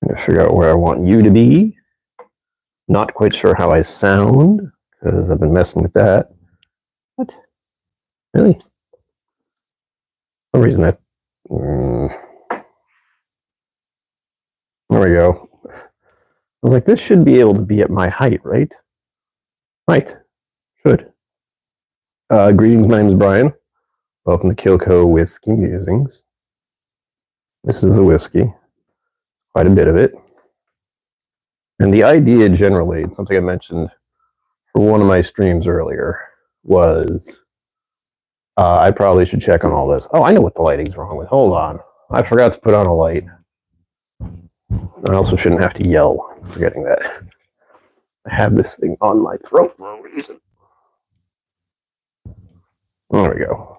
I'm going to figure out where I want you to be. Not quite sure how I sound, because I've been messing with that. What? Really? For some reason there we go. I was like, this should be able to be at my height, right? Right. Should. Greetings, my name is Brian. Welcome to KillCo Whiskey Musings. This is the whiskey. Quite a bit of it. And the idea generally, something I mentioned for one of my streams earlier, was I probably should check on all this. Oh, I know what the lighting's wrong with. Hold on. I forgot to put on a light. I also shouldn't have to yell, forgetting that. I have this thing on my throat for a reason. There we go.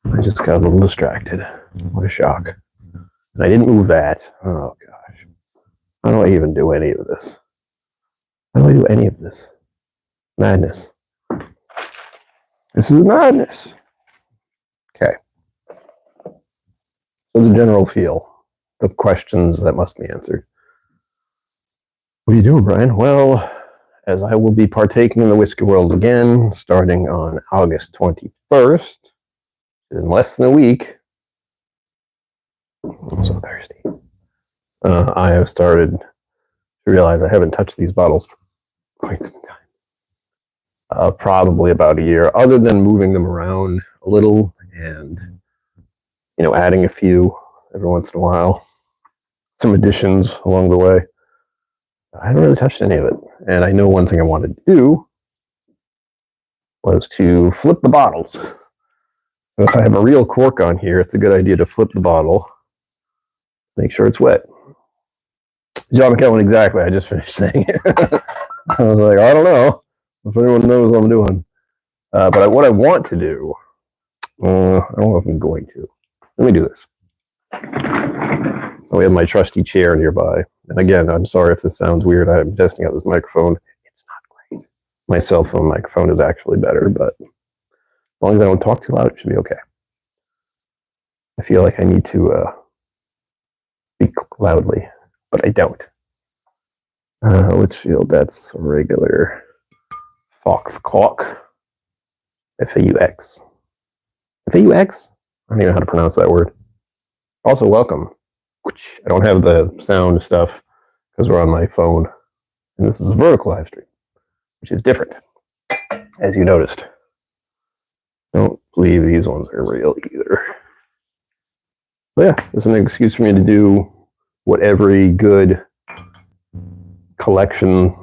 I just got a little distracted. What a shock. And I didn't move that. Oh, gosh. How do I even do any of this? How do I do any of this? Madness. This is madness. Okay. So the general feel. The questions that must be answered. What are you doing, Brian? Well, as I will be partaking in the whiskey world again, starting on August 21st, in less than a week. I'm so thirsty. I have started to realize I haven't touched these bottles for quite some time. Probably about a year, other than moving them around a little and, adding a few every once in a while. Some additions along the way. I haven't really touched any of it. And I know one thing I wanted to do was to flip the bottles. So if I have a real cork on here, it's a good idea to flip the bottle. Make sure it's wet. John McKellen, exactly. I just finished saying it. I was like, I don't know if anyone knows what I'm doing. But what I want to do, I don't know if I'm going to. Let me do this. So we have my trusty chair nearby. And again, I'm sorry if this sounds weird. I'm testing out this microphone. It's not great. My cell phone microphone is actually better, but as long as I don't talk too loud, it should be okay. I feel like I need to speak loudly, but I don't. Litchfield, that's a regular Fox Clock. F-A-U-X. F-A-U-X? I don't even know how to pronounce that word. Also, welcome. I don't have the sound stuff because we're on my phone. And this is a vertical live stream, which is different, as you noticed. Don't believe these ones are real either. But yeah, this is an excuse for me to do what every good collection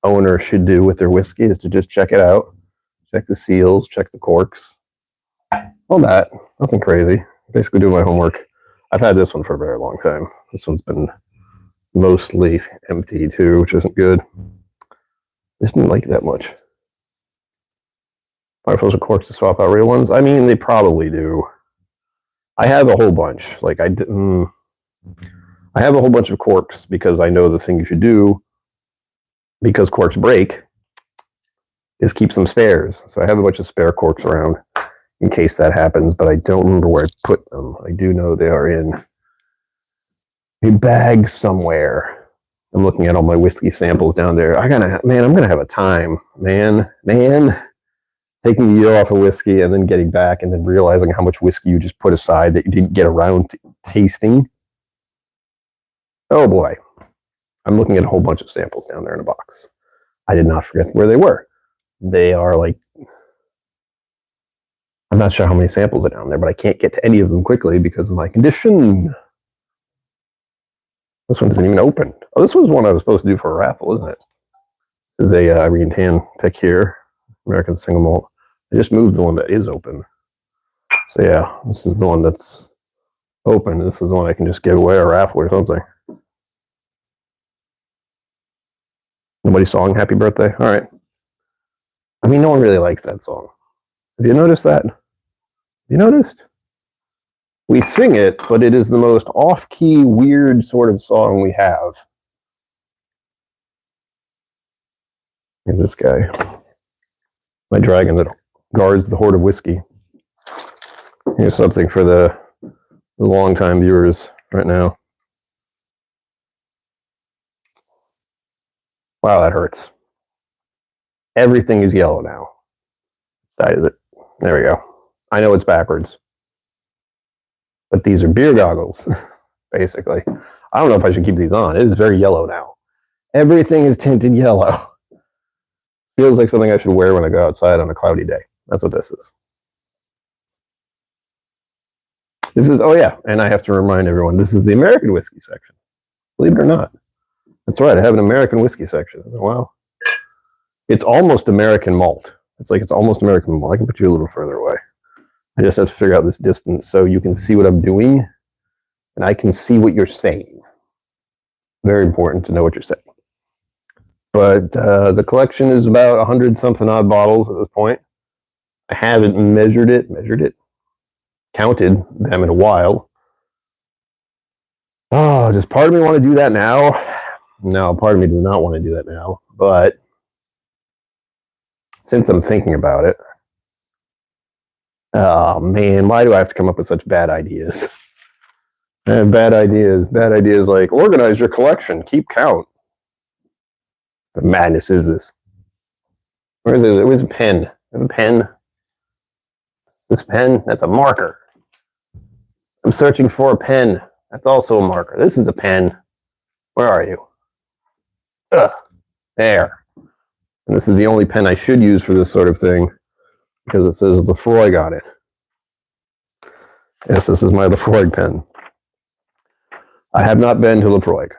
owner should do with their whiskey, is to just check it out. Check the seals, check the corks. All that. Nothing crazy. Basically doing my homework. I've had this one for a very long time. This one's been mostly empty too, which isn't good. I just didn't like it that much. Are supposed to corks to swap out real ones? I mean, they probably do. I have a whole bunch. I have a whole bunch of corks because I know the thing you should do, because corks break, is keep some spares. So I have a bunch of spare corks around in case that happens, but I don't remember where I put them. I do know they are in a bag somewhere. I'm looking at all my whiskey samples down there. I'm gonna have a time, man, taking the year off of whiskey and then getting back and then realizing how much whiskey you just put aside that you didn't get around to tasting. Oh boy. I'm looking at a whole bunch of samples down there in a box. I did not forget where they were. They are I'm not sure how many samples are down there, but I can't get to any of them quickly because of my condition. This one isn't even open. Oh, this was one I was supposed to do for a raffle, isn't it? This is a Irene Tan pick here, American Single Malt. I just moved the one that is open. So yeah, this is the one that's open. This is the one I can just give away a raffle or something. Nobody song Happy Birthday? All right. I mean, no one really likes that song. Have you noticed that? You noticed? We sing it, but it is the most off-key, weird sort of song we have. Look at this guy. My dragon that guards the hoard of whiskey. Here's something for the long-time viewers right now. Wow, that hurts. Everything is yellow now. That is it. There we go. I know it's backwards. But these are beer goggles, basically. I don't know if I should keep these on. It is very yellow now. Everything is tinted yellow. Feels like something I should wear when I go outside on a cloudy day. That's what this is. This is, oh yeah, and I have to remind everyone, this is the American whiskey section. Believe it or not. That's right, I have an American whiskey section. Wow. It's almost American malt. It's almost American malt. I can put you a little further away. I just have to figure out this distance so you can see what I'm doing and I can see what you're saying. Very important to know what you're saying. But the collection is about 100 something odd bottles at this point. I haven't measured it, counted them in a while. Oh, does part of me want to do that now? No, part of me does not want to do that now. But since I'm thinking about it, oh man, why do I have to come up with such bad ideas? I have bad ideas. Bad ideas like organize your collection, keep count. What madness is this? Where is it? Where's a pen? A pen? This pen? That's a marker. I'm searching for a pen. That's also a marker. This is a pen. Where are you? Ugh. There. And this is the only pen I should use for this sort of thing because it says Lefroy got it. Yes, this is my Lefroy pen. I have not been to Lefroy.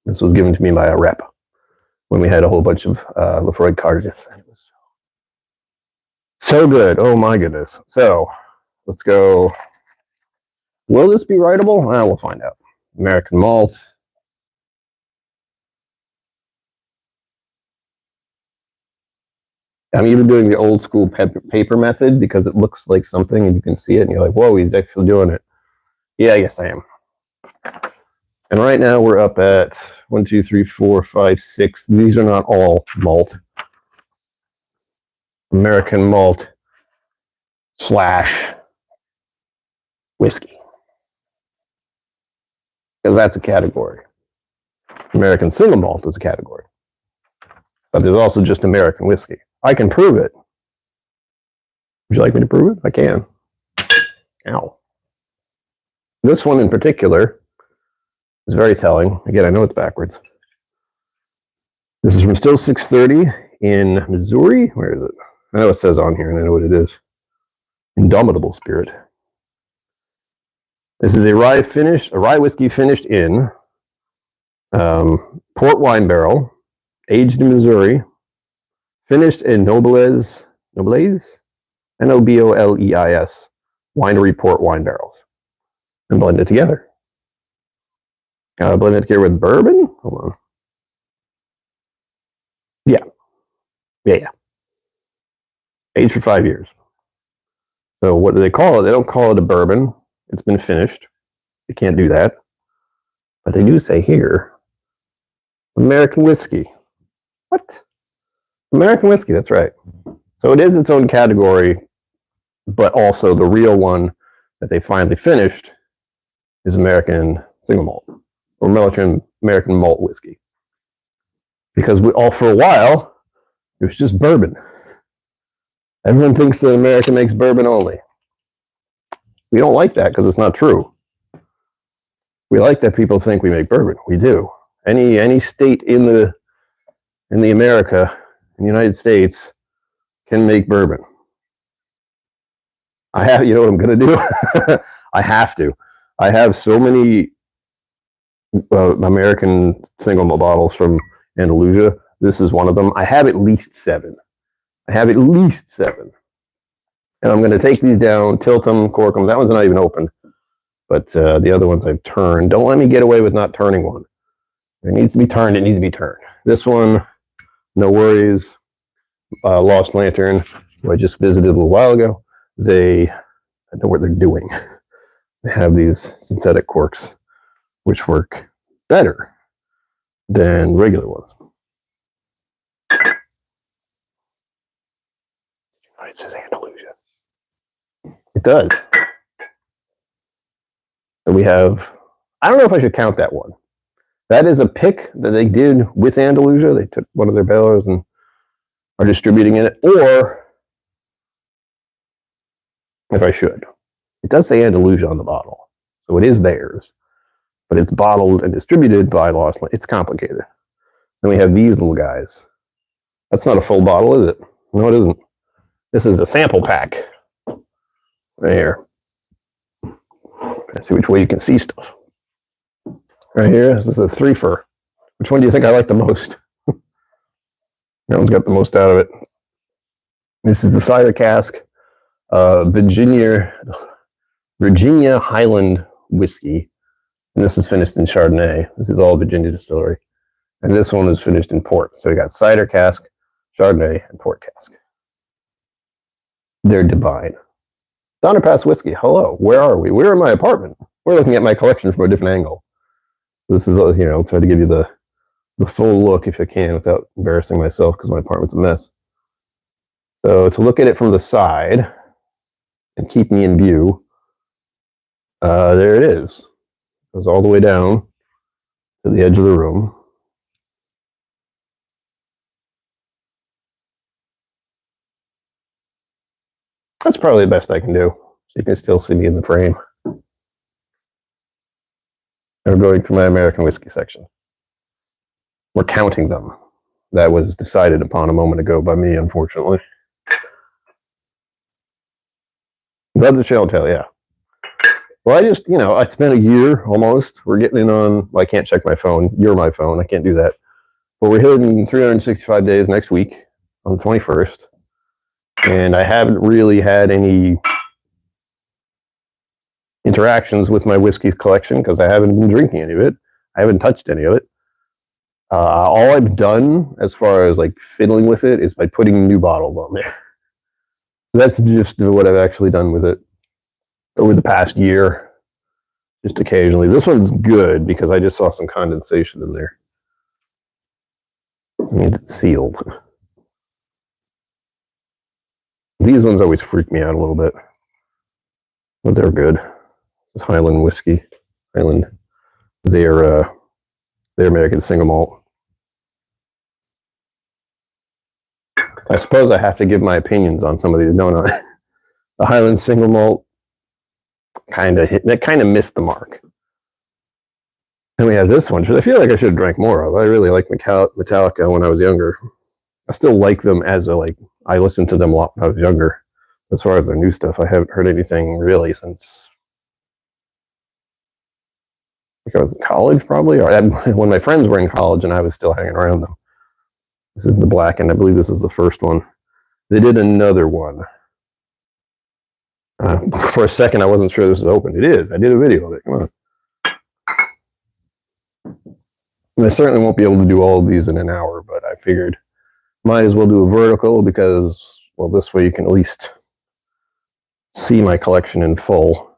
This was given to me by a rep when we had a whole bunch of Lefroy cartridges. It was so good. Oh my goodness. So let's go. Will this be writable? We'll find out. American malt. I'm even doing the old school paper method because it looks like something and you can see it and you're like, whoa, he's actually doing it. Yeah, yes, I am. And right now we're up at 1, 2, 3, 4, 5, 6. These are not all malt. American malt / whiskey. Because that's a category. American single malt is a category. But there's also just American whiskey. I can prove it. Would you like me to prove it? I can. Ow. This one in particular is very telling. Again, I know it's backwards. This is from Still 630 in Missouri. Where is it? I know it says on here and I know what it is. Indomitable Spirit. This is a rye whiskey finished in port wine barrel, aged in Missouri, finished in Nobles, Noboleis, winery port wine barrels, and blended together. Blended together with bourbon. Hold on. Yeah. Aged for 5 years. So what do they call it? They don't call it a bourbon. It's been finished. You can't do that. But they do say here, American whiskey. What? American whiskey, that's right. So it is its own category, but also the real one that they finally finished is American single malt, or American malt whiskey. Because for a while, it was just bourbon. Everyone thinks that America makes bourbon only. We don't like that because it's not true. We like that people think we make bourbon. We do. Any state in the America, in the United States, can make bourbon. You know what I'm going to do? I have to. I have so many American single malt bottles from Andalusia. This is one of them. I have at least 7. And I'm going to take these down, tilt them, cork them. That one's not even open. But the other ones I've turned. Don't let me get away with not turning one. It needs to be turned. It needs to be turned. This one, no worries. Lost Lantern, who I just visited a little while ago. I know what they're doing. They have these synthetic corks, which work better than regular ones. It says Andalusia. It does. And we have, I don't know if I should count that one. That is a pick that they did with Andalusia. They took one of their barrels and are distributing in it. Or, if I should, it does say Andalusia on the bottle. So it is theirs. But it's bottled and distributed by Lost Land. It's complicated. Then we have these little guys. That's not a full bottle, is it? No, it isn't. This is a sample pack. Right here. Let's see which way you can see stuff. Right here, this is a threefer. Which one do you think I like the most? That one's got the most out of it. This is the cider cask, Virginia Highland whiskey. And this is finished in Chardonnay. This is all Virginia distillery. And this one is finished in port. So we got cider cask, Chardonnay, and port cask. They're divine. Donner Pass whiskey. Hello. Where are we? We're in my apartment. We're looking at my collection from a different angle. This is, I'll try to give you the full look if I can without embarrassing myself because my apartment's a mess. So to look at it from the side and keep me in view, there it is. It goes all the way down to the edge of the room. That's probably the best I can do. So you can still see me in the frame. We're going through my American whiskey section. We're counting them. That was decided upon a moment ago by me, unfortunately. That's a shell tail, yeah. Well, I just, it's been a year almost. We're getting in on, well, I can't check my phone. You're my phone. I can't do that. But we're hitting 365 days next week on the 21st. And I haven't really had any interactions with my whiskey collection because I haven't been drinking any of it. I haven't touched any of it. All I've done as far as like fiddling with it is by putting new bottles on there. That's just what I've actually done with it over the past year, just occasionally. This one's good because I just saw some condensation in there. It means it's sealed. These ones always freak me out a little bit, but they're good. It's Highland whiskey. Highland, they're American single malt. I suppose I have to give my opinions on some of these, don't I? The Highland single malt kind of missed the mark. And we have this one, which I feel like I should have drank more of. I really liked Metallica when I was younger. I still like them as I listened to them a lot when I was younger. As far as their new stuff, I haven't heard anything really since I was in college, probably, or when my friends were in college and I was still hanging around them. This is the black, and I believe this is the first one. They did another one. For a second, I wasn't sure this was open. It is. I did a video of it. Come on. And I certainly won't be able to do all of these in an hour, but I figured might as well do a vertical because, well, this way you can at least see my collection in full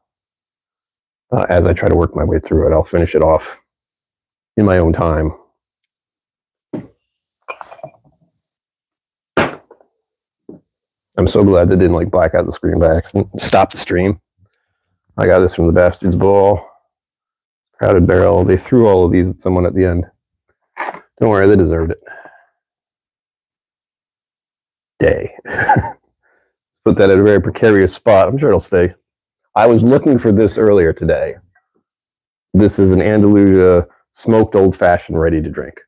as I try to work my way through it. I'll finish it off in my own time. I'm so glad they didn't black out the screen by accident. Stop the stream. I got this from the Bastard's Ball. Crowded Barrel. They threw all of these at someone at the end. Don't worry, they deserved it. Day. Put that at a very precarious spot. I'm sure it'll stay. I was looking for this earlier today. This is an Andalusia smoked old-fashioned ready to drink.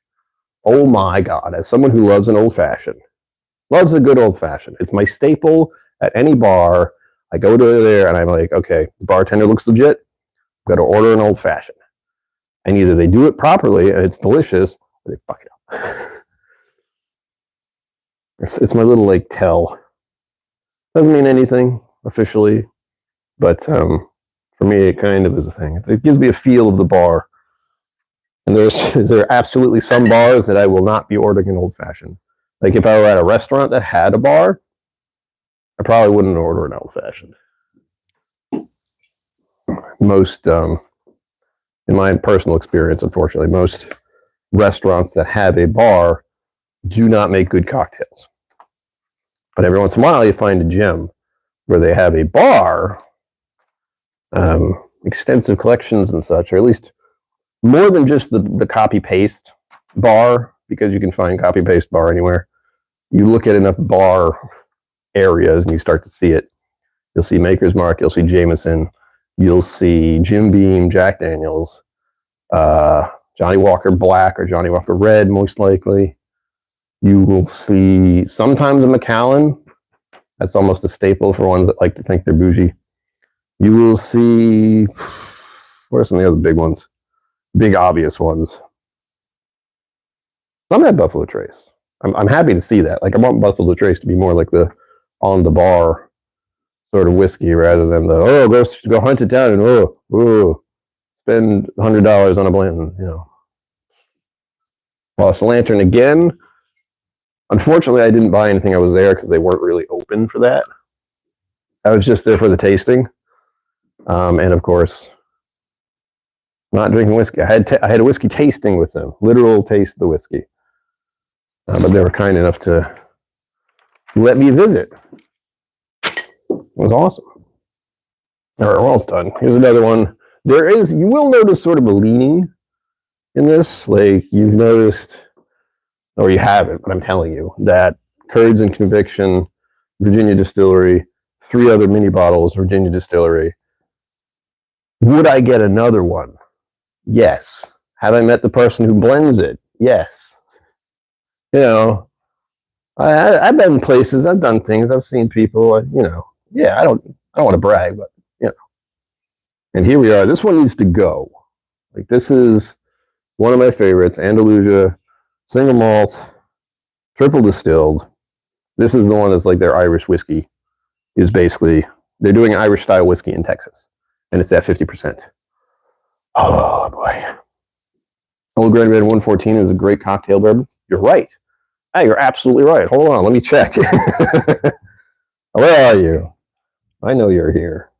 Oh my God, as someone who loves an old-fashioned, loves a good old-fashioned. It's my staple at any bar. I go to there and I'm like, okay, the bartender looks legit. I've got to order an old-fashioned. And either they do it properly and it's delicious, or they fuck it up. It's my little tell. Doesn't mean anything officially, but for me it kind of is a thing. It gives me a feel of the bar. And there are absolutely some bars that I will not be ordering an old-fashioned. Like if I were at a restaurant that had a bar, I probably wouldn't order an old-fashioned. Most, in my personal experience, unfortunately, most restaurants that have a bar do not make good cocktails. But every once in a while, you find a gem where they have a bar, extensive collections and such, or at least more than just the copy paste bar, because you can find copy paste bar anywhere. You look at enough bar areas and you start to see it. You'll see Maker's Mark, you'll see Jameson, you'll see Jim Beam, Jack Daniels, Johnny Walker Black or Johnny Walker Red, most likely. You will see sometimes a Macallan. That's almost a staple for ones that like to think they're bougie. You will see, what are some of the other big ones? Big obvious ones. Some had Buffalo Trace. I'm happy to see that. Like, I want Buffalo Trace to be more like the on the bar sort of whiskey rather than the go hunt it down and spend $100 on a Blanton, you know. Lost Lantern again. Unfortunately, I didn't buy anything. I was there because they weren't really open for that. I was just there for the tasting, and of course, not drinking whiskey. I had a whiskey tasting with them, literal taste of the whiskey, but they were kind enough to let me visit. It was awesome. All right, we're almost done. Here's another one. You will notice sort of a leaning in this, like you've noticed, or you haven't, but I'm telling you, that Courage and Conviction, Virginia Distillery, 3 other mini bottles, Virginia Distillery. Would I get another one? Yes. Have I met the person who blends it? Yes. You know, I've been in places, I've done things, I've seen people, you know, yeah, I don't want to brag, but, you know. And here we are. This one needs to go. Like, this is one of my favorites, Andalusia, single malt, triple distilled. This is the one that's like their Irish whiskey. Is basically, they're doing Irish style whiskey in Texas, and it's at 50%. Oh boy. Old Grand Red 114 is a great cocktail bourbon. You're right. Hey, you're absolutely right. Hold on, let me check. Where are you? I know you're here.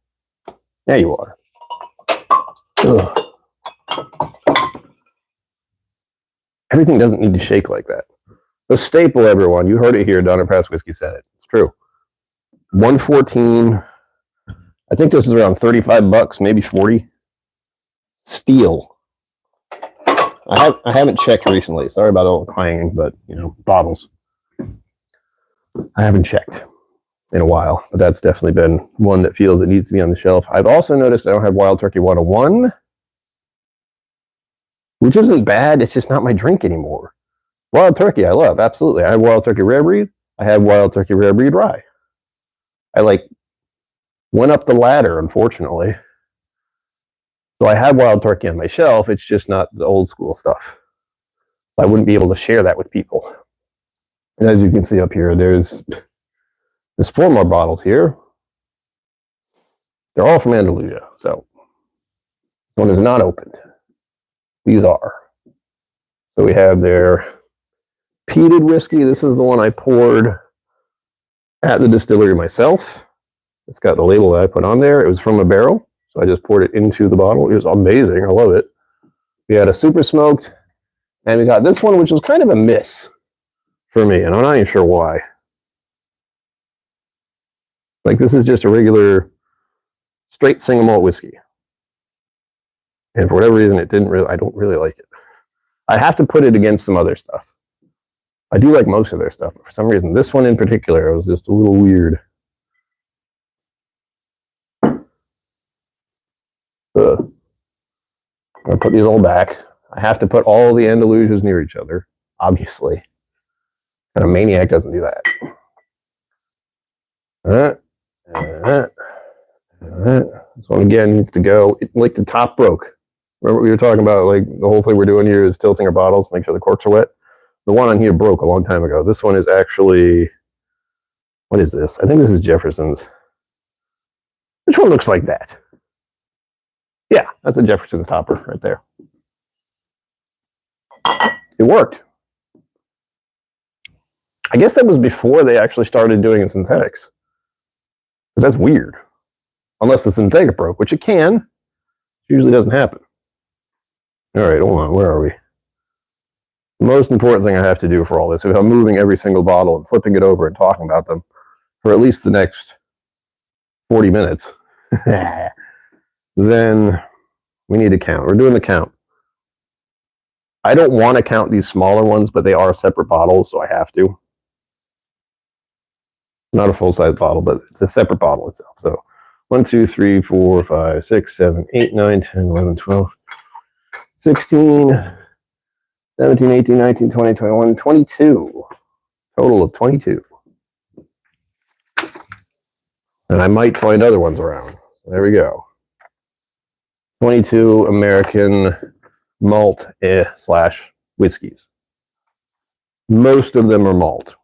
There you are. Ugh. Everything doesn't need to shake like that. The staple, everyone. You heard it here. Donner Pass Whiskey said it. It's true. 114. I think this is around $35, maybe 40. Steel. I haven't checked recently. Sorry about all the clanging, but you know, bottles. I haven't checked in a while, but that's definitely been one that feels it needs to be on the shelf. I've also noticed I don't have Wild Turkey 101, which isn't bad. It's just not my drink anymore. Wild Turkey, I love, absolutely. I have Wild Turkey Rare Breed. I have Wild Turkey Rare Breed Rye. I went up the ladder, unfortunately. So I have Wild Turkey on my shelf. It's just not the old school stuff. I wouldn't be able to share that with people. And as you can see up here, there's 4 more bottles here. They're all from Andalusia. So one is not opened. These are. So we have their peated whiskey. This is the one I poured at the distillery myself. It's got the label that I put on there. It was from a barrel, so I just poured it into the bottle. It was amazing. I love it. We had a super smoked, and we got this one, which was kind of a miss for me, and I'm not even sure why. Like, this is just a regular straight single malt whiskey. And for whatever reason, I don't really like it. I have to put it against some other stuff. I do like most of their stuff, but for some reason, this one in particular was just a little weird. I'll put these all back. I have to put all the Andalusias near each other, obviously. And a maniac doesn't do that. This one again needs to go. Like, the top broke. Remember what we were talking about? Like, the whole thing we're doing here is tilting our bottles, make sure the corks are wet. The one on here broke a long time ago. This one is actually, what is this? I think this is Jefferson's. Which one looks like that? Yeah, that's a Jefferson's topper right there. It worked. I guess that was before they actually started doing synthetics. Because that's weird. Unless the synthetic broke, which it can. It usually doesn't happen. All right, hold on. Where are we? The most important thing I have to do for all this, if I'm moving every single bottle and flipping it over and talking about them for at least the next 40 minutes, then we need to count. We're doing the count. I don't want to count these smaller ones, but they are separate bottles, so I have to. Not a full-size bottle, but it's a separate bottle itself. So 1, 2, 3, 4, 5, 6, 7, 8, 9, 10, 11, 12, 16, 17, 18, 19, 20, 21, 22. Total of 22. And I might find other ones around. There we go. 22 American malt / whiskeys. Most of them are malt.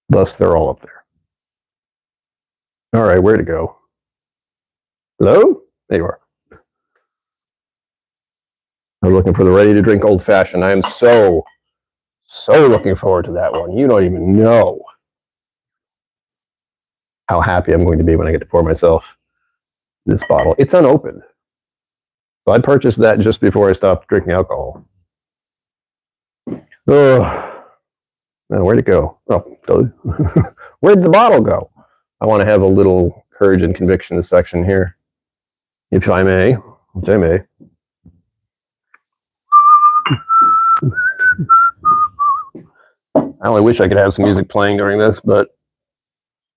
Thus, they're all up there. All right, where to go? Hello? There you are. I'm looking for the ready-to-drink old-fashioned. I am so looking forward to that one. You don't even know how happy I'm going to be when I get to pour myself this bottle. It's unopened. So I purchased that just before I stopped drinking alcohol. Oh, man, where'd it go? Oh, where'd the bottle go? I want to have a little courage and conviction this section here, if I may, which I may. I only wish I could have some music playing during this, but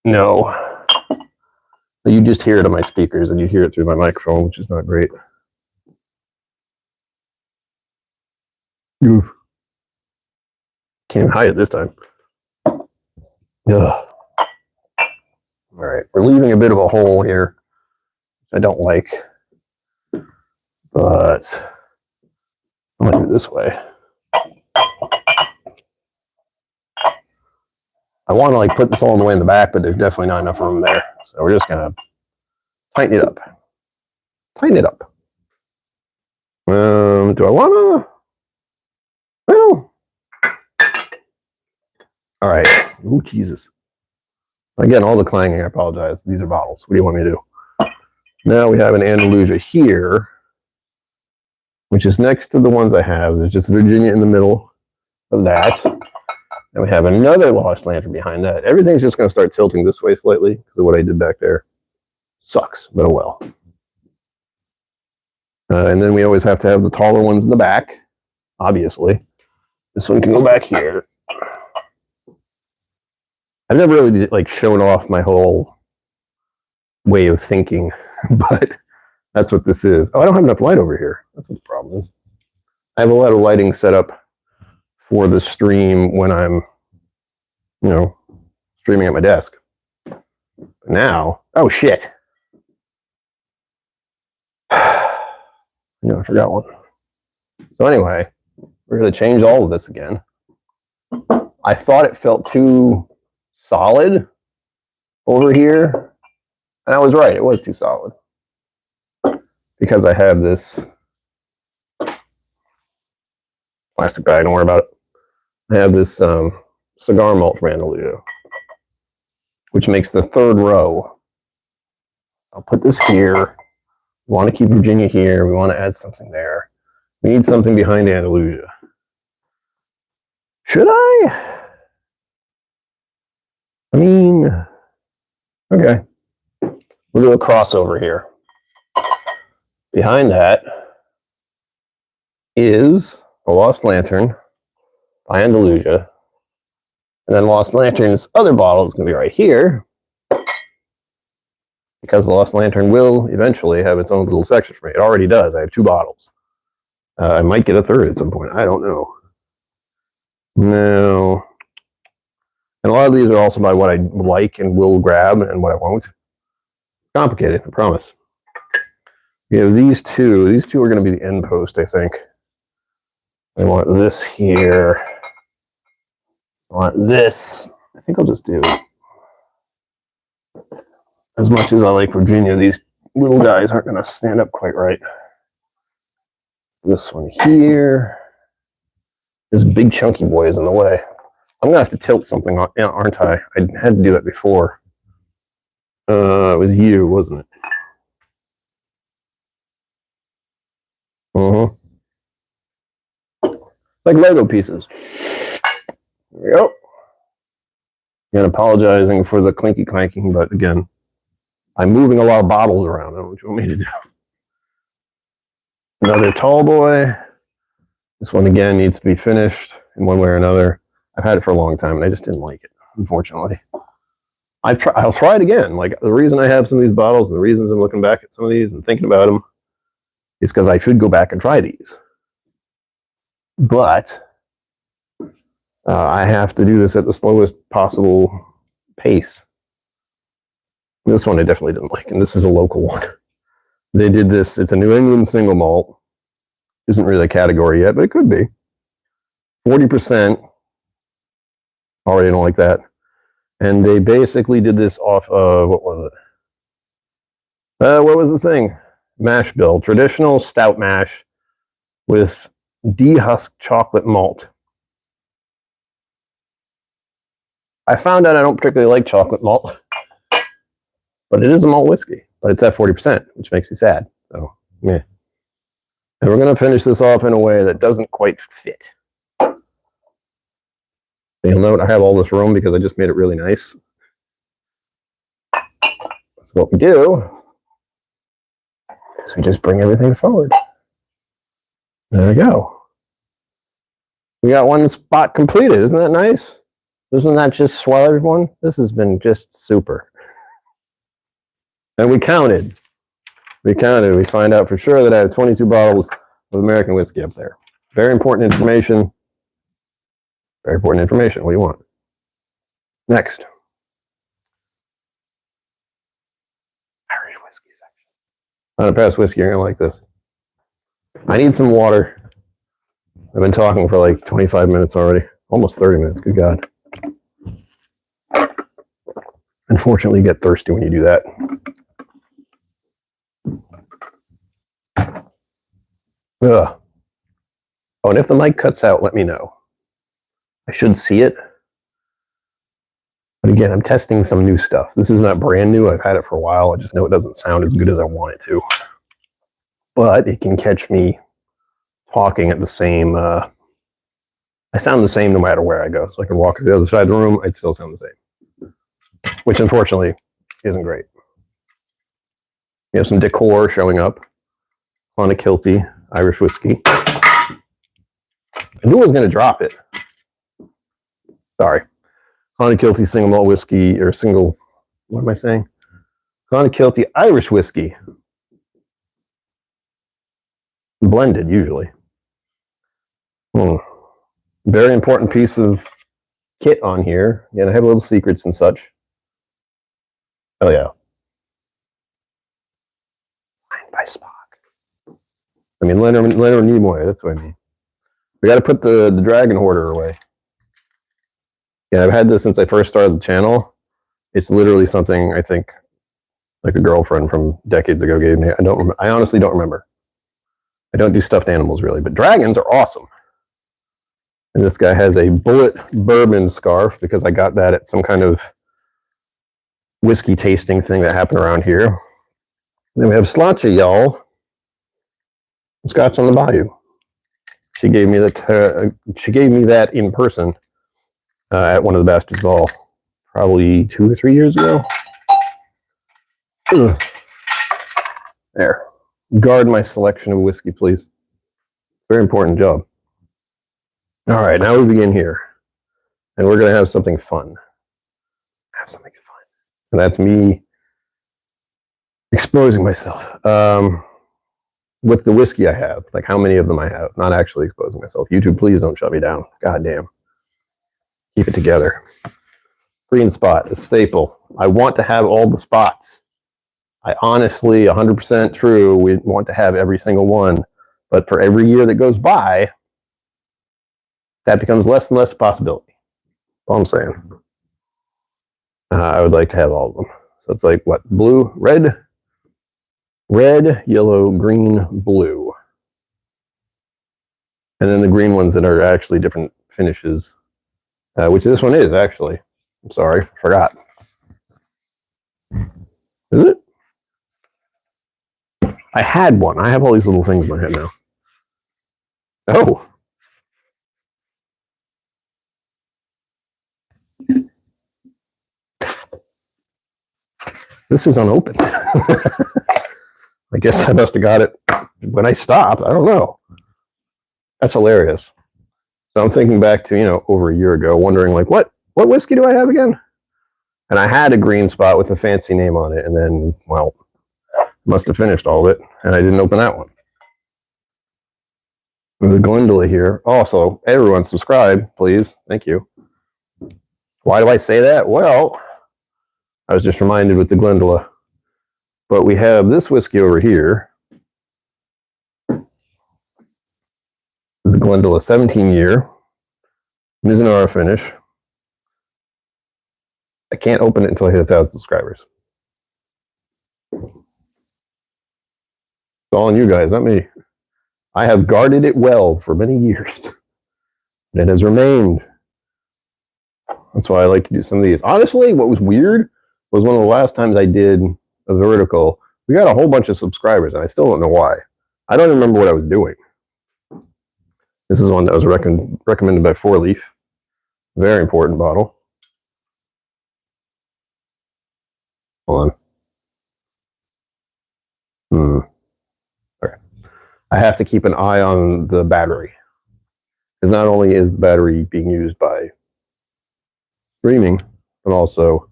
no. You just hear it on my speakers, and you hear it through my microphone, which is not great. Oof. Can't even hide it this time. Ugh. All right, we're leaving a bit of a hole here, which I don't like, but I'm gonna do it this way. I want to like put this all the way in the back, but there's definitely not enough room there, so we're just gonna tighten it up. Tighten it up. Do I want to? Well, all right. Oh, Jesus. Again, all the clanging, I apologize. These are bottles. What do you want me to do? Now we have an Andalusia here, which is next to the ones I have. There's just Virginia in the middle of that. And we have another Lost Lantern behind that. Everything's just going to start tilting this way slightly because of what I did back there. Sucks, but oh well. And then we always have to have the taller ones in the back, obviously. This one can go back here. I've never really like shown off my whole way of thinking, but that's what this is. Oh, I don't have enough light over here. That's what the problem is. I have a lot of lighting set up for the stream when I'm, streaming at my desk. Now, oh shit. I forgot one. So anyway, we're going to change all of this again. I thought it felt too solid over here, and I was right. It was too solid because I have this plastic bag. Don't worry about it. I have this cigar malt from Andalusia, which makes the third row. I'll put this here. We want to keep Virginia here. We want to add something there. We need something behind Andalusia. Should I? I mean, okay. We'll do a crossover here. Behind that is a Lost Lantern by Andalusia. And then Lost Lantern's other bottle is going to be right here, because the Lost Lantern will eventually have its own little section for me. It already does. I have 2 bottles. I might get a third at some point. I don't know. No. And a lot of these are also by what I like and will grab and what I won't. Complicated, I promise. We have these two. These two are going to be the end post, I think. I want this here. I want this. I think I'll just do, as much as I like Virginia, these little guys aren't going to stand up quite right. This one here. This big chunky boy is in the way. I'm going to have to tilt something, aren't I? I had to do that before. It was you, wasn't it? Like Lego pieces. There we go. Again, apologizing for the clinky clanking, but again, I'm moving a lot of bottles around. I don't know what you want me to do. Another tall boy. This one again needs to be finished in one way or another. I've had it for a long time and I just didn't like it, unfortunately. I'll try it again. Like, the reason I have some of these bottles and the reasons I'm looking back at some of these and thinking about them is because I should go back and try these. But I have to do this at the slowest possible pace. This one I definitely didn't like, and this is a local one. They did this. It's a New England single malt. Isn't really a category yet, but it could be. 40%. Already don't like that. And they basically did this off of, what was it? What was the thing? Mash bill. Traditional stout mash with dehusked chocolate malt. I found out I don't particularly like chocolate malt, but it is a malt whiskey. But it's at 40%, which makes me sad. So, yeah. And we're going to finish this off in a way that doesn't quite fit. You'll note I have all this room because I just made it really nice. So what we do is we just bring everything forward. There we go. We got one spot completed. Isn't that nice? Isn't that just swell, everyone? This has been just super. And we counted. We find out for sure that I have 22 bottles of American whiskey up there. Very important information. Very important information. What do you want? Next. Irish whiskey section. On a past whiskey, you're going to like this. I need some water. I've been talking for like 25 minutes already. Almost 30 minutes. Good God. Unfortunately, you get thirsty when you do that. Ugh. Oh, and if the mic cuts out, let me know. I should see it. But again, I'm testing some new stuff. This is not brand new. I've had it for a while. I just know it doesn't sound as good as I want it to. But it can catch me talking at the same... I sound the same no matter where I go. So I can walk to the other side of the room, I'd still sound the same. Which, unfortunately, isn't great. We have some decor showing up. Clonakilty Irish whiskey. I knew I was going to drop it. Sorry. Clonakilty single malt whiskey, or single, what am I saying? Clonakilty Irish whiskey. Blended, usually. Very important piece of kit on here. Again, I have little secrets and such. Oh, yeah. Signed by Spock. I mean, Leonard Nimoy, that's what I mean. We got to put the Dragon Hoarder away. Yeah, I've had this since I first started the channel. It's literally something I think like a girlfriend from decades ago gave me. I honestly don't remember. I don't do stuffed animals really, but dragons are awesome. And this guy has a bullet bourbon scarf because I got that at some kind of whiskey tasting thing that happened around here. Then we have Slotchy, y'all. Scotch on the Bayou. She gave me that. She gave me that in person at one of the Bastards Ball, probably 2 or 3 years ago. Ugh. There. Guard my selection of whiskey, please. Very important job. All right, now we begin here, and we're going to have something fun. And that's me exposing myself with the whiskey I have. Like how many of them I have. Not actually exposing myself. YouTube, please don't shut me down. God damn. Keep it together. Green spot, a staple. I want to have all the spots. I honestly, 100% true, we want to have every single one. But for every year that goes by, that becomes less and less a possibility. That's all I'm saying. I would like to have all of them. So it's like, what, blue, red, yellow, green, blue. And then the green ones that are actually different finishes, which this one is, actually. I'm sorry, forgot. Is it? I had one. I have all these little things in my head now. Oh. This is unopened. I guess I must have got it when I stopped. I don't know. That's hilarious. So I'm thinking back to, over a year ago, wondering like, what whiskey do I have again? And I had a green spot with a fancy name on it, and then, well, must have finished all of it, and I didn't open that one. The Glendula here. Also, everyone subscribe, please. Thank you. Why do I say that? Well, I was just reminded with the Glendula. But we have this whiskey over here. This is a Glendula 17-year. Mizunara finish. I can't open it until I hit 1,000 subscribers. It's all on you guys, not me. I have guarded it well for many years. And it has remained. That's why I like to do some of these. Honestly, what was weird was one of the last times I did a vertical, we got a whole bunch of subscribers, and I still don't know why. I don't even remember what I was doing. This is one that was recommended by 4 Leaf. Very important bottle. Hold on. Okay. I have to keep an eye on the battery. Because not only is the battery being used by streaming, but also,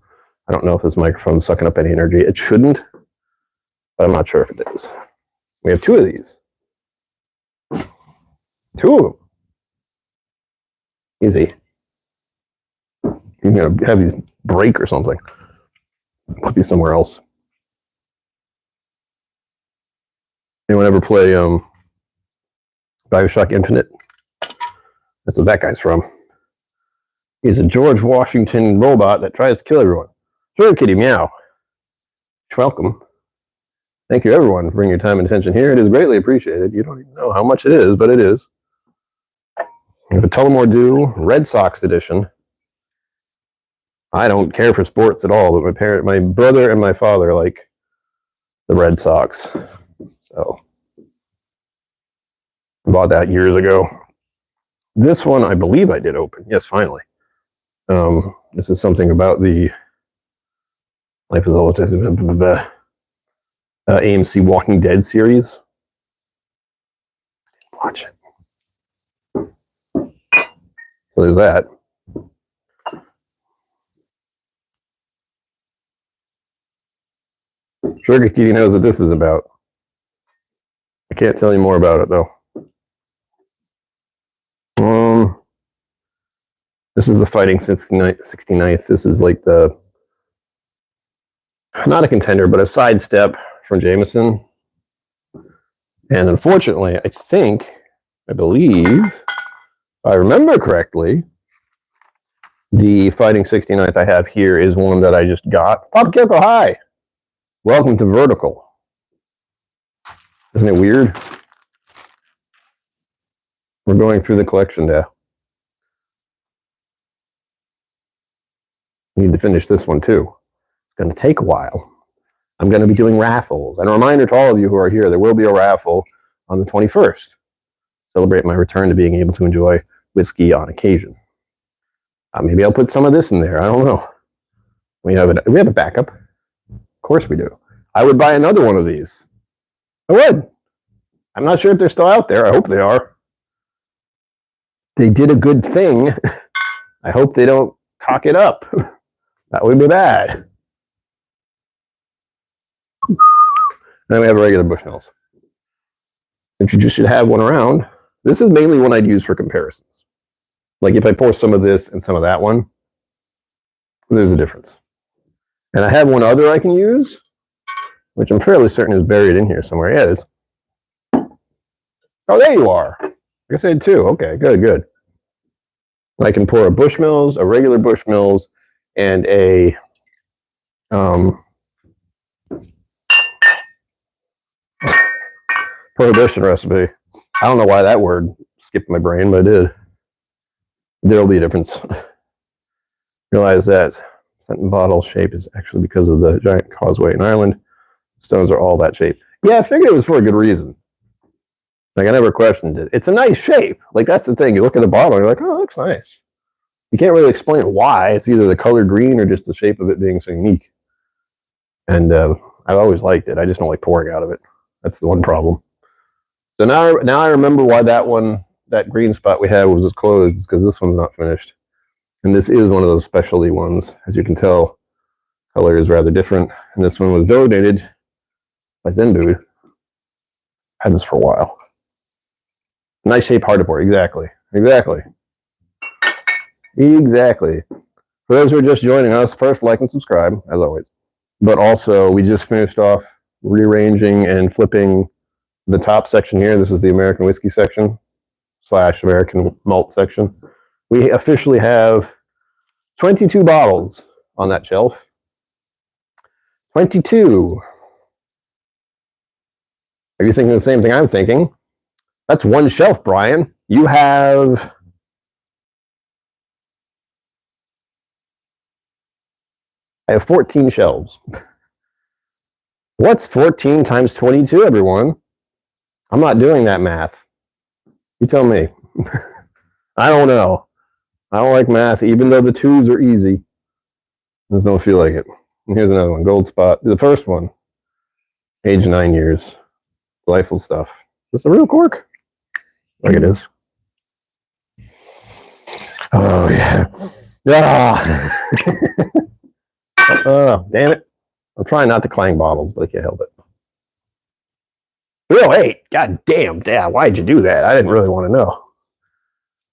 I don't know if this microphone's sucking up any energy. It shouldn't, but I'm not sure if it is. We have 2 of these. 2 of them. Easy. You're going to have these break or something. Put these somewhere else. Anyone ever play Bioshock Infinite? That's what that guy's from. He's a George Washington robot that tries to kill everyone. Sure, kitty, meow. You're welcome. Thank you, everyone, for bringing your time and attention here. It is greatly appreciated. You don't even know how much it is, but it is. We have a Tullamore Dew Red Sox edition. I don't care for sports at all, but my brother and my father like the Red Sox. So I bought that years ago. This one, I believe I did open. Yes, finally. This is something about the Life is Relative AMC Walking Dead series. Watch it. So there's that. Sugar Kitty knows what this is about. I can't tell you more about it though. This is the Fighting 69th. This is like the, not a contender, but a sidestep from Jameson. And unfortunately, I believe, if I remember correctly, the Fighting 69th I have here is one that I just got. Papa KillCo, hi! Welcome to Vertical. Isn't it weird? We're going through the collection now. We need to finish this one too. It's going to take a while. I'm going to be doing raffles. And a reminder to all of you who are here, there will be a raffle on the 21st. Celebrate my return to being able to enjoy whiskey on occasion. Maybe I'll put some of this in there. I don't know. We have a backup. Of course we do. I would buy another one of these. I would. I'm not sure if they're still out there. I hope they are. They did a good thing. I hope they don't cock it up. That would be bad. And then we have regular Bushnells. But you just should have one around. This is mainly one I'd use for comparisons. Like if I pour some of this and some of that one, there's a difference. And I have one other I can use, which I'm fairly certain is buried in here somewhere. Yeah, it is. Oh, there you are. Like I said, 2. Okay, good. I can pour a Bushmills, a regular Bushmills, and a Prohibition recipe. I don't know why that word skipped my brain, but it did. There'll be a difference. Realize that Fenton bottle shape is actually because of the giant causeway in Ireland. Stones are all that shape. Yeah, I figured it was for a good reason. Like, I never questioned it. It's a nice shape. Like, that's the thing. You look at the bottle, you're like, oh, it looks nice. You can't really explain why. It's either the color green or just the shape of it being so unique. And I've always liked it. I just don't like pouring out of it. That's the one problem. So now I remember why that one that green spot we had was closed because this one's not finished. And this is one of those specialty ones. As you can tell, color is rather different. And this one was donated by Zenbood. Had this for a while. Nice shape, hard to pour. Exactly. For those who are just joining us, first like and subscribe, as always. But also, we just finished off rearranging and flipping the top section here. This is the American whiskey section / American malt section. We officially have 22 bottles on that shelf. 22. Are you thinking the same thing I'm thinking? That's one shelf, Brian. You have... I have 14 shelves. What's 14 times 22, everyone? I'm not doing that math. You tell me. I don't know. I don't like math, even though the twos are easy. I just don't feel like it. And here's another one, Gold Spot. The first one, age 9 years. Delightful stuff. Is this a real cork? Like it is. Oh, yeah. Ah. Oh, damn it. I'm trying not to clang bottles, but I can't help it. 308. God damn, Dad. Why'd you do that? I didn't really want to know.